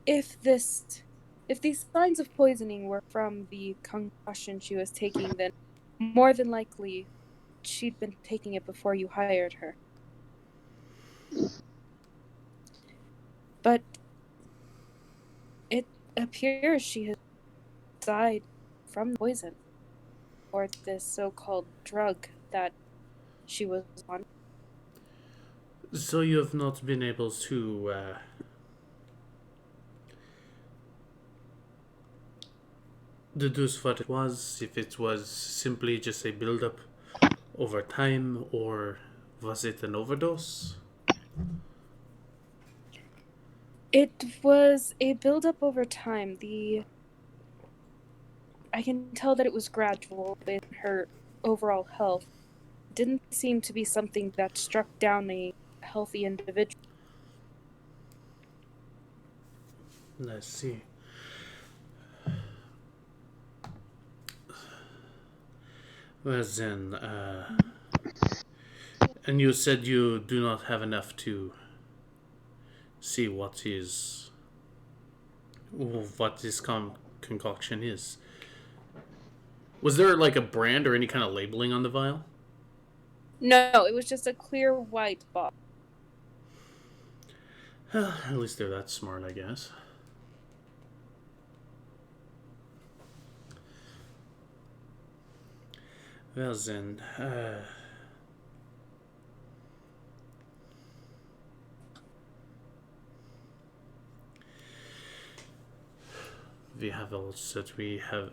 if these signs of poisoning were from the concussion she was taking, then more than likely she'd been taking it before you hired her. But it appears she has died from poison, or this so-called drug that she was on. So you have not been able to deduce what it was, if it was simply just a build-up over time, or was it an overdose? It was a build-up over time. I can tell that it was gradual in her overall health. It didn't seem to be something that struck down a healthy individual. I see. Well then, and you said you do not have enough to see what this concoction is. Was there like a brand or any kind of labeling on the vial? No, it was just a clear white box. At least they're that smart, I guess. Well then, we have all said we have.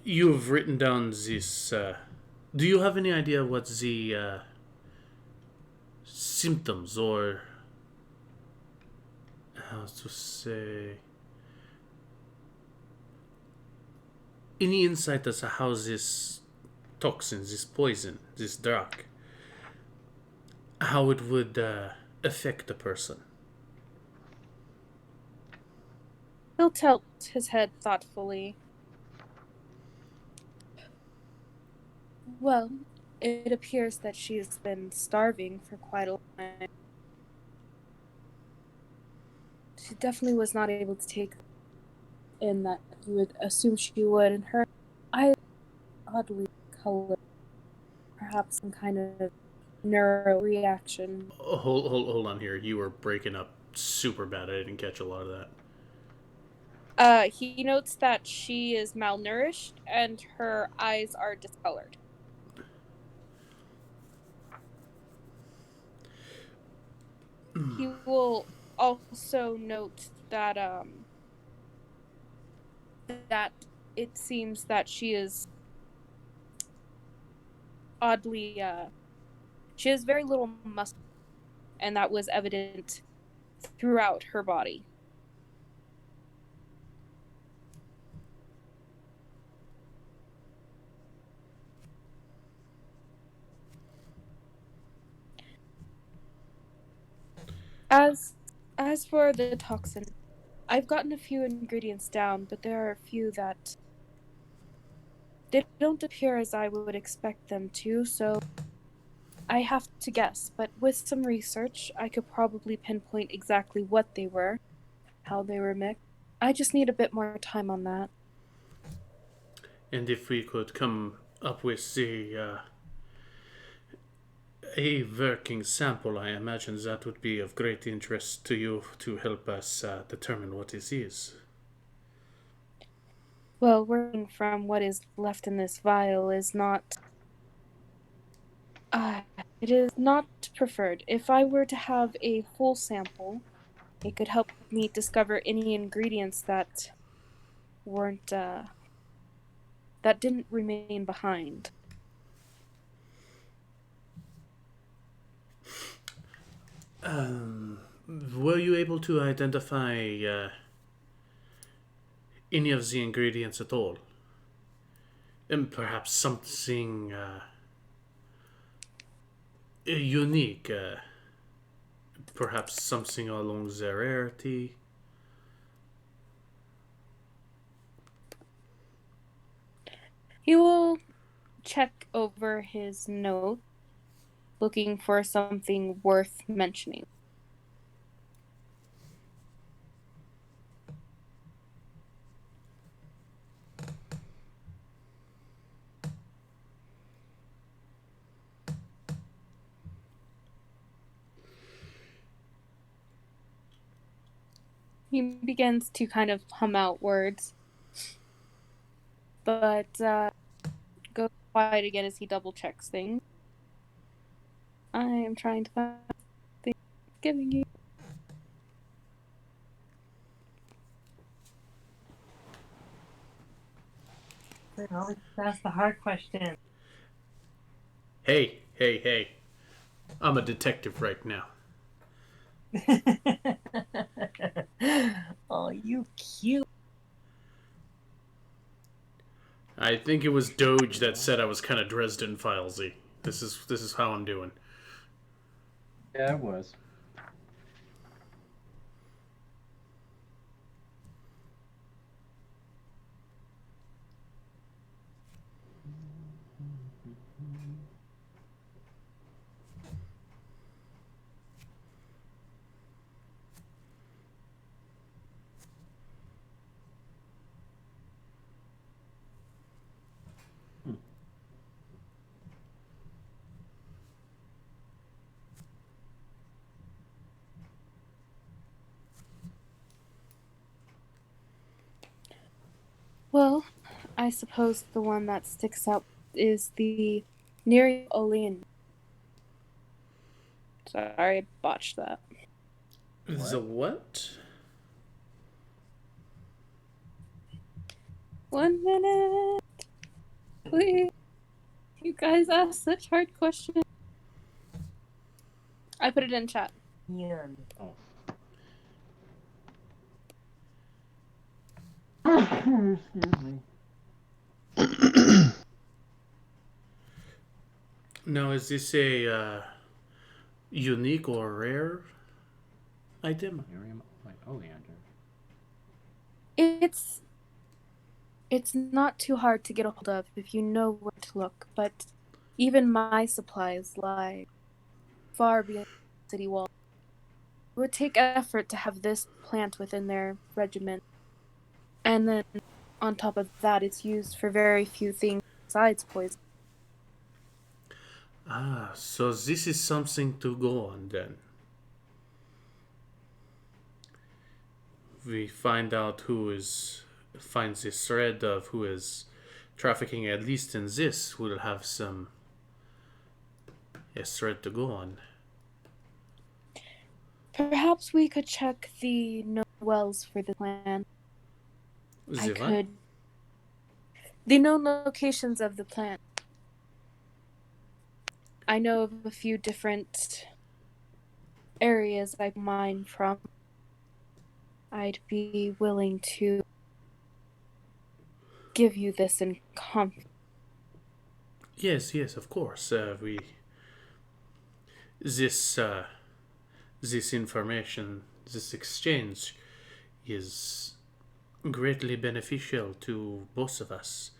You've written down this. Do you have any idea what the symptoms or how to say any insight as to how this toxin, this poison, this drug, how it would affect a person? He'll tilt his head thoughtfully. Well, it appears that she's been starving for quite a long time. She definitely was not able to take in that you would assume she would, and her eyes oddly colored. Perhaps some kind of neuro reaction. Hold on here. You were breaking up super bad. I didn't catch a lot of that. He notes that she is malnourished and her eyes are discolored. He will also note that that it seems that she is oddly she has very little muscle, and that was evident throughout her body. As for the toxin, I've gotten a few ingredients down, but there are a few that they don't appear as I would expect them to, so I have to guess. But with some research, I could probably pinpoint exactly what they were, how they were mixed. I just need a bit more time on that. And if we could come up with a working sample, I imagine that would be of great interest to you to help us determine what this is. Well, working from what is left in this vial is not. It is not preferred. If I were to have a full sample, it could help me discover any ingredients that weren't, that didn't remain behind. Were you able to identify any of the ingredients at all? And perhaps something unique, perhaps something along the rarity. He will check over his note, looking for something worth mentioning. He begins to kind of hum out words, but goes quiet again as he double checks things. I am trying to find things giving you. That's the hard question. Hey, hey, hey. I'm a detective right now. Oh, you cute. I think it was Doge that said I was kind of Dresden Filesy. This is how I'm doing. Yeah, it was. Well, I suppose the one that sticks out is the near Olean. Sorry, I botched that. The what? 1 minute, please. You guys ask such hard questions. I put it in chat. Yeah. Oh, Excuse me. Now, is this a unique or rare item? Miriam, like Oleander. It's not too hard to get a hold of if you know where to look, but even my supplies lie far beyond the city wall. It would take effort to have this plant within their regiment. And then on top of that, it's used for very few things besides poison. Ah, so this is something to go on then. We find out finds this thread of who is trafficking, at least in this, we'll have a thread to go on. Perhaps we could check the known wells for the plant. I The what? could. The known locations of the plant. I know of a few different areas I mine from. I'd be willing to give you this in confidence. Yes, yes, of course. This this information, this exchange, is greatly beneficial to both of us.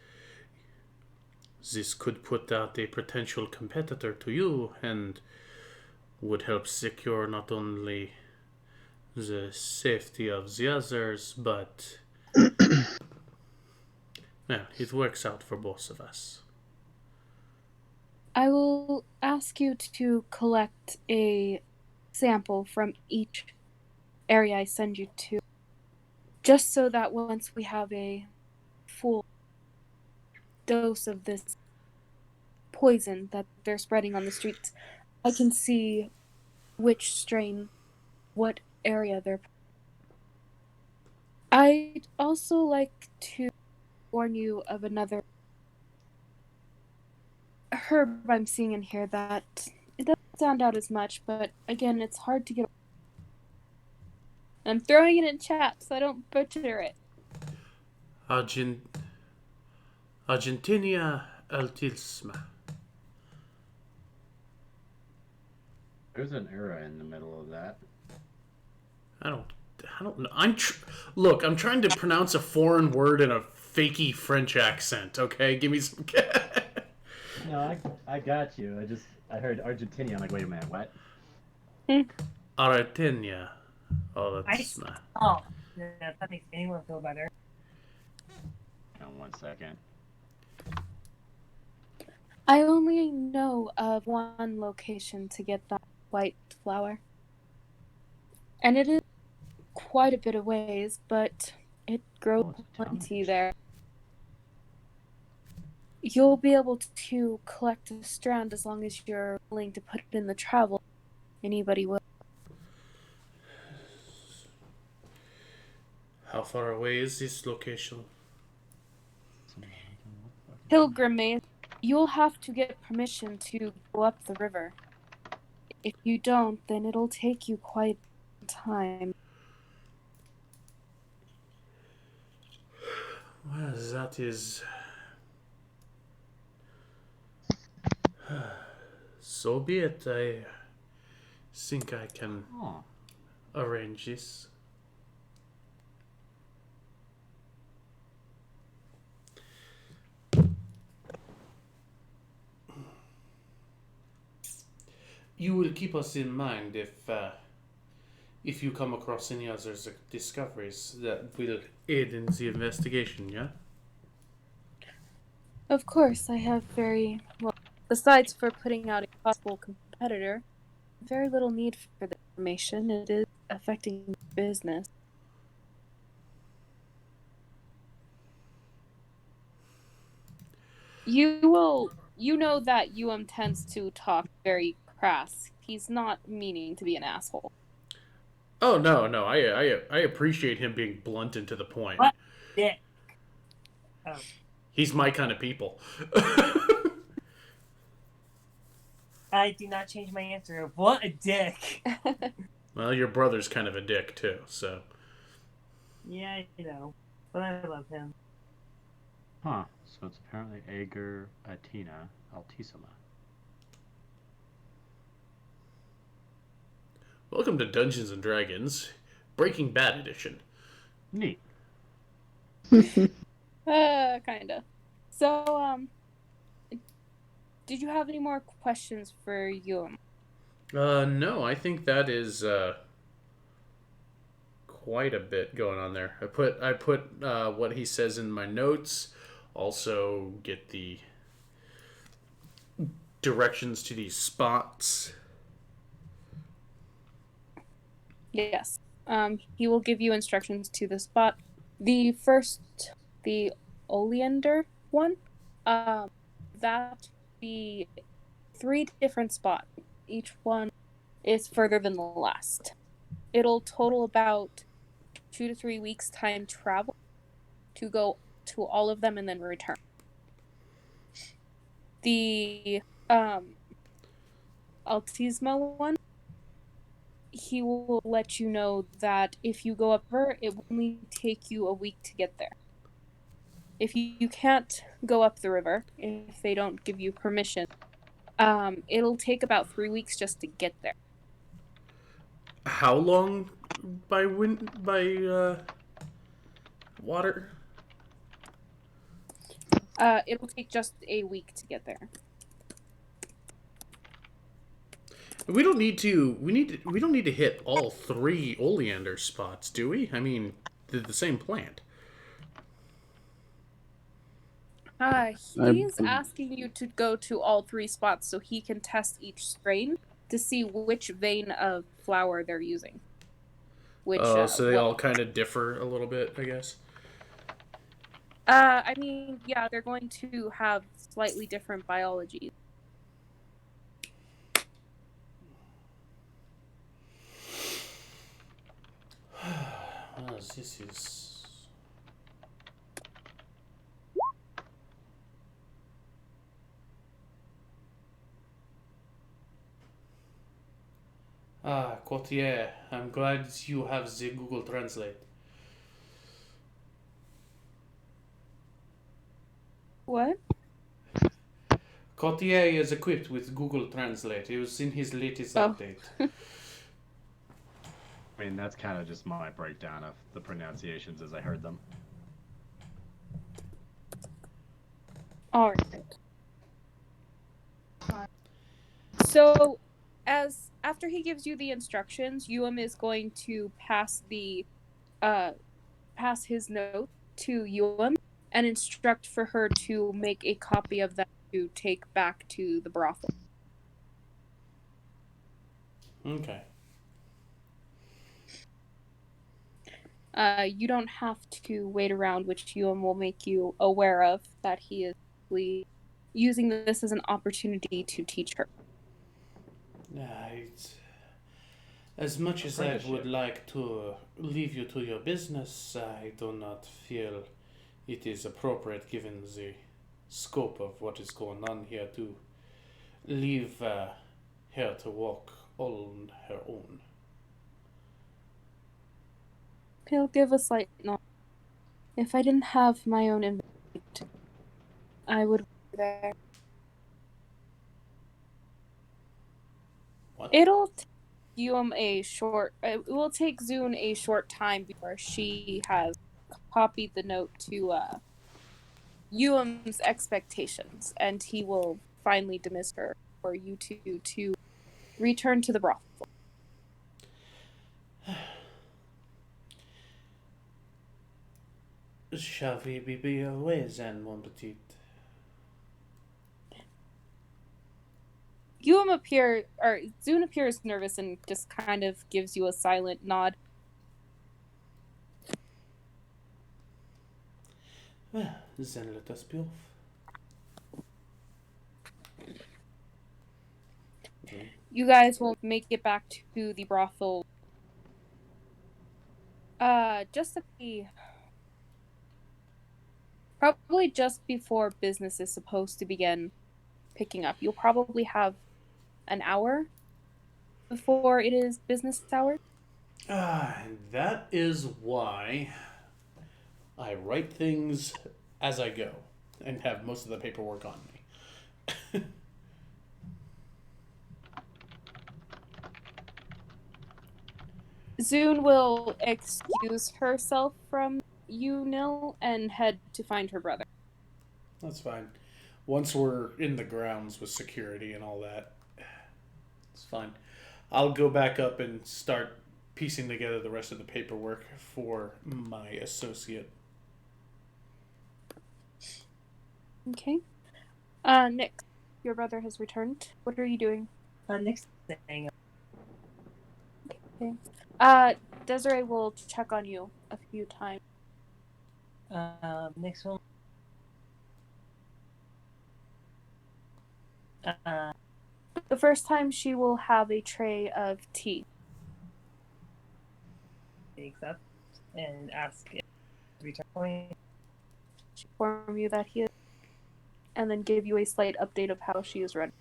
This could put out a potential competitor to you and would help secure not only the safety of the others, but well, it works out for both of us. I will ask you to collect a sample from each area I send you to, just so that once we have a full dose of this poison that they're spreading on the streets, I can see which strain, what area they're. I'd also like to warn you of another herb I'm seeing in here that it doesn't stand out as much, but again, it's hard to get. I'm throwing it in chat so I don't butcher it. Argentina altisma. There's an era in the middle of that. I don't know. Look. I'm trying to pronounce a foreign word in a fakey French accent. Okay, give me some. No, I got you. I heard Argentina. I'm like, wait a minute, what? Argentina Nice. altisma. Oh, yeah, that makes anyone feel better. Hang on 1 second. I only know of one location to get that white flower. And it is quite a bit of ways, but it grows plenty there. You'll be able to collect a strand as long as you're willing to put it in the travel. Anybody will. How far away is this location? pilgrimage, you'll have to get permission to go up the river. If you don't, then it'll take you quite some time. Well, that is. So be it. I think I can Huh. arrange this. You will keep us in mind if you come across any other discoveries that will aid in the investigation. Yeah. Of course, I have very well, besides for putting out a possible competitor, very little need for the information. It is affecting business. You know that tends to talk very crass. He's not meaning to be an asshole. Oh no, no. I appreciate him being blunt and to the point. What? Dick. Oh. He's my kind of people. I do not change my answer. What a dick. Well, your brother's kind of a dick too, so. Yeah, you know. But I love him. Huh. So it's apparently Ager Atina Altissima. Welcome to Dungeons and Dragons, Breaking Bad edition. Neat. Kinda. So, did you have any more questions for Yuum? No, I think that is quite a bit going on there. I put what he says in my notes. Also, get the directions to these spots. Yes. He will give you instructions to the spot. The Oleander one, that be 3 different spots. Each one is further than the last. It'll total about 2 to 3 weeks time travel to go to all of them and then return. The Altisma one, he will let you know that if you go up there, it will only take you a week to get there. If you can't go up the river, if they don't give you permission, it'll take about 3 weeks just to get there. How long by water? It'll take just a week to get there. We don't need to. We don't need to hit all 3 oleander spots, do we? I mean, they're the same plant. He's asking you to go to all 3 spots so he can test each strain to see which vein of flower they're using. So they all kind of differ a little bit, I guess. I mean, yeah, they're going to have slightly different biology. This is. Courtier, I'm glad you have the Google Translate. What? Courtier is equipped with Google Translate. It was in his latest update. I mean, that's kind of just my breakdown of the pronunciations as I heard them. Alright. So, after he gives you the instructions, Yuum is going to pass his note to Yuum and instruct for her to make a copy of that to take back to the brothel. Okay. You don't have to wait around, which Yuum will make you aware of, that he is using this as an opportunity to teach her. As much as I would like to leave you to your business, I do not feel it is appropriate given the scope of what is going on here to leave her to walk on her own. He'll give a slight nod. If I didn't have my own invite, I would be there. What? It'll take it will take Zune a short time before she has copied the note to Yuum's expectations, and he will finally dismiss her for you two to return to the brothel. Shall we be away then, mon petit? Zune appears nervous and just kind of gives you a silent nod. Well, then let us be off. You guys will make it back to the brothel. Probably just before business is supposed to begin picking up. You'll probably have an hour before it is business hour. And that is why I write things as I go and have most of the paperwork on me. Zune will excuse herself from you, Nil, and head to find her brother. That's fine. Once we're in the grounds with security and all that, it's fine. I'll go back up and start piecing together the rest of the paperwork for my associate. Okay. Nick, your brother has returned. What are you doing? Next thing. Okay. Desiree will check on you a few times. Next one. The first time she will have a tray of tea. Accept and ask if return point. She inform you that he is, and then give you a slight update of how she is ready.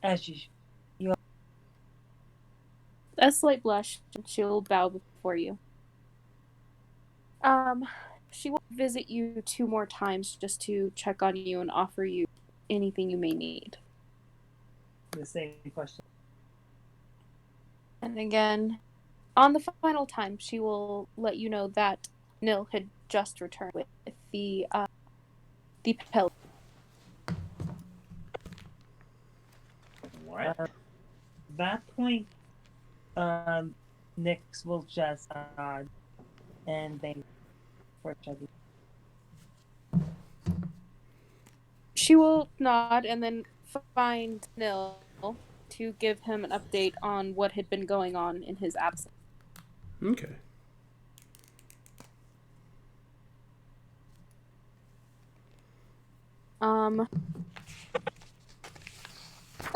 As you. A slight blush, and she'll bow before you. She will visit you 2 more times just to check on you and offer you anything you may need. The same question. And again, on the final time, she will let you know that Nil had just returned with the pill. What? That point, Nyx will just and thank for checking. She will nod and then find Nil to give him an update on what had been going on in his absence. Okay.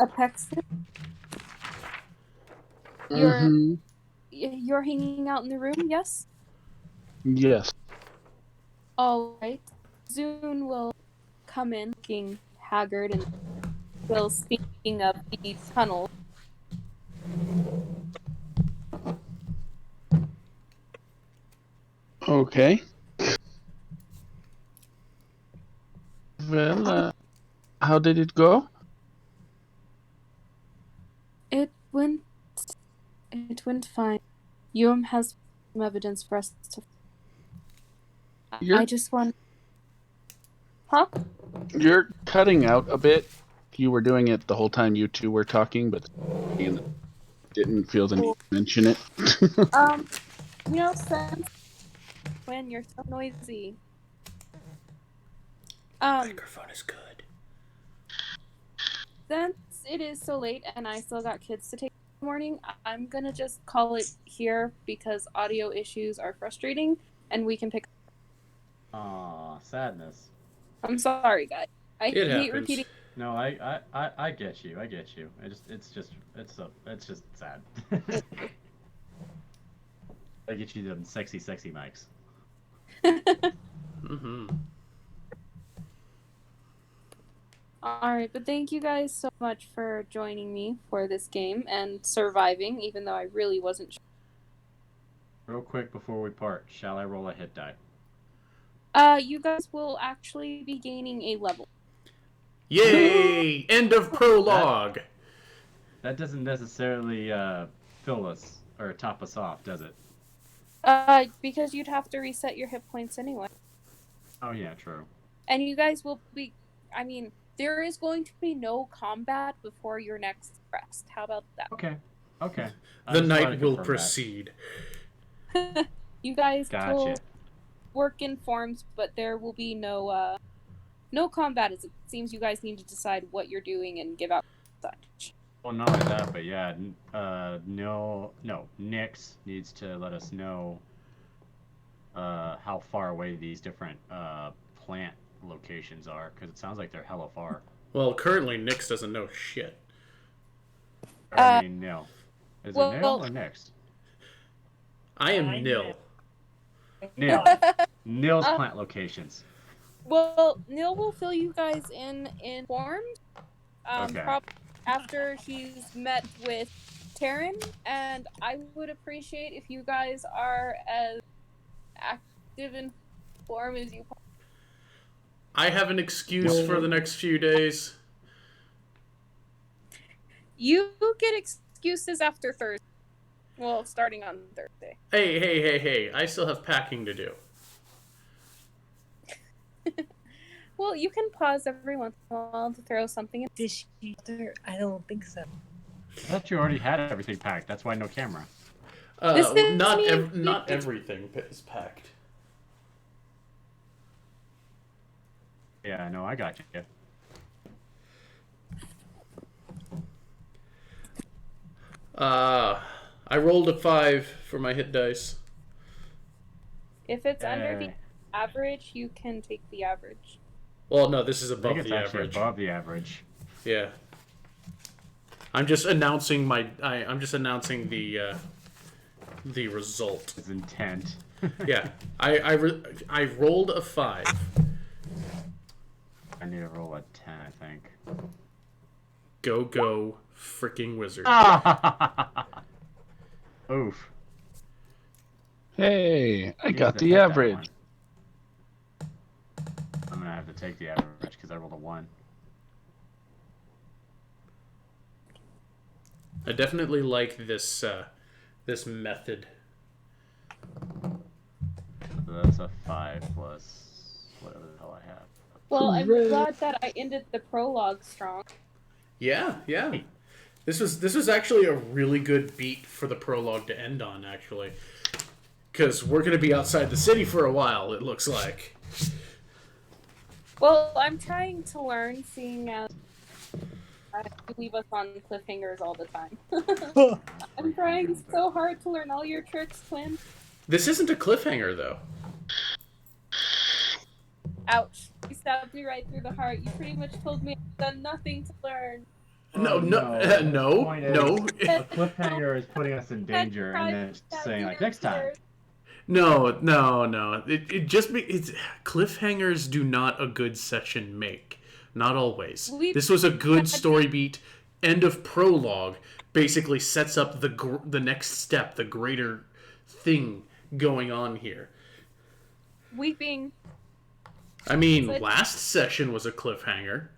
Apexis, you're hanging out in the room, yes? Yes. All right. Zune will come in looking haggard and still speaking of the tunnel. Okay. Well, how did it go? It went fine. Yuum has some evidence for us to. I just want. Huh? You're cutting out a bit. You were doing it the whole time you two were talking, but didn't feel the need to mention it. Since when you're so noisy. Microphone is good. Since it is so late and I still got kids to take in the morning, I'm gonna just call it here because audio issues are frustrating and we can pick. Aw, sadness. I'm sorry, guys. I It hate happens. repeating. No, I get you. I get you. It's just sad. I get you them sexy mics. Mm-hmm. All right, but thank you guys so much for joining me for this game and surviving, even though I really wasn't sure. Real quick before we part, shall I roll a hit die? You guys will actually be gaining a level. Yay! End of prologue. That doesn't necessarily fill us or top us off, does it? Because you'd have to reset your hit points anyway. Oh yeah, true. And you guys will be, I mean, there is going to be no combat before your next rest. How about that? Okay. Okay. I The just wanted night to will confirm proceed. You guys Gotcha. will work in forms, but there will be no combat. As it seems you guys need to decide what you're doing and give out such. Well, not only that, but yeah, Nyx needs to let us know how far away these different plant locations are, because it sounds like they're hella far. Well, currently Nyx doesn't know shit. I mean, Nil. Is it Nil or Nyx? I am nil. Nil. Nil's plant locations. Well, Neil will fill you guys informed. Okay. Probably after he's met with Taryn, and I would appreciate if you guys are as active in form as you. I have an excuse for the next few days. You get excuses after Thursday. Well, starting on Thursday. Hey. I still have packing to do. Well, you can pause every once in a while to throw something in. Did she? I don't think so. I thought you already had everything packed. That's why no camera. Not everything is packed. Yeah, no, I got you. I rolled a 5 for my hit dice. If it's under the average, you can take the average. Well, no, this is I think above it's the actually average. above the average. Yeah. I'm just announcing the result. His intent. Yeah. I rolled a 5. I need to roll a 10, I think. Go, freaking wizard. Oof. Hey, I Needs got to the hit that average. one. I'm gonna have to take the average because I rolled a 1. I definitely like this this method. So that's a 5 plus whatever the hell I have. Well, I'm Hooray. glad that I ended the prologue strong. Yeah. This was actually a really good beat for the prologue to end on, actually. Because we're going to be outside the city for a while, it looks like. Well, I'm trying to learn, seeing as you leave us on cliffhangers all the time. I'm trying so hard to learn all your tricks, Quinn. This isn't a cliffhanger, though. Ouch. You stabbed me right through the heart. You pretty much told me I've done nothing to learn. No. The point is, a cliffhanger is putting us in danger, and then it's saying like next time. No. It's cliffhangers do not a good session make. Not always. This was a good story beat. End of prologue basically sets up the next step, the greater thing going on here. Weeping. I mean, last session was a cliffhanger.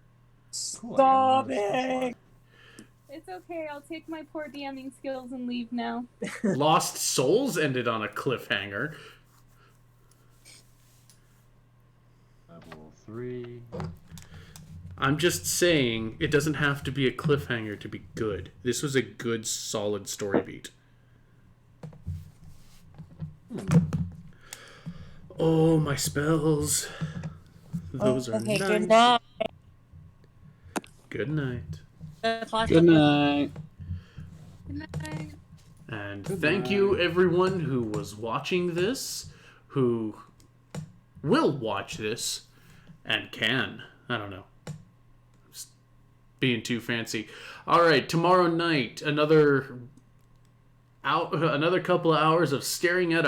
Stop it! It's okay. I'll take my poor DMing skills and leave now. Lost Souls ended on a cliffhanger. Level 3. I'm just saying, it doesn't have to be a cliffhanger to be good. This was a good, solid story beat. Oh, my spells. Those are Okay, nice. good night. Good night. Good night. Good night. And thank you, everyone who was watching this, who will watch this, and can. I don't know. Just being too fancy. All right, tomorrow night, another another couple of hours of staring at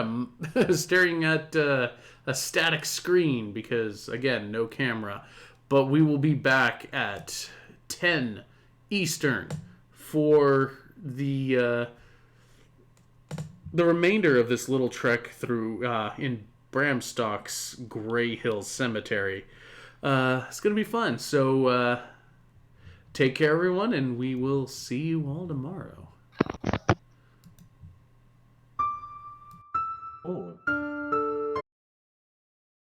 a static screen because again, no camera. But we will be back at 10 Eastern for the remainder of this little trek through in Bramstock's Grey Hills Cemetery. It's gonna be fun. So take care, everyone, and we will see you all tomorrow. Oh.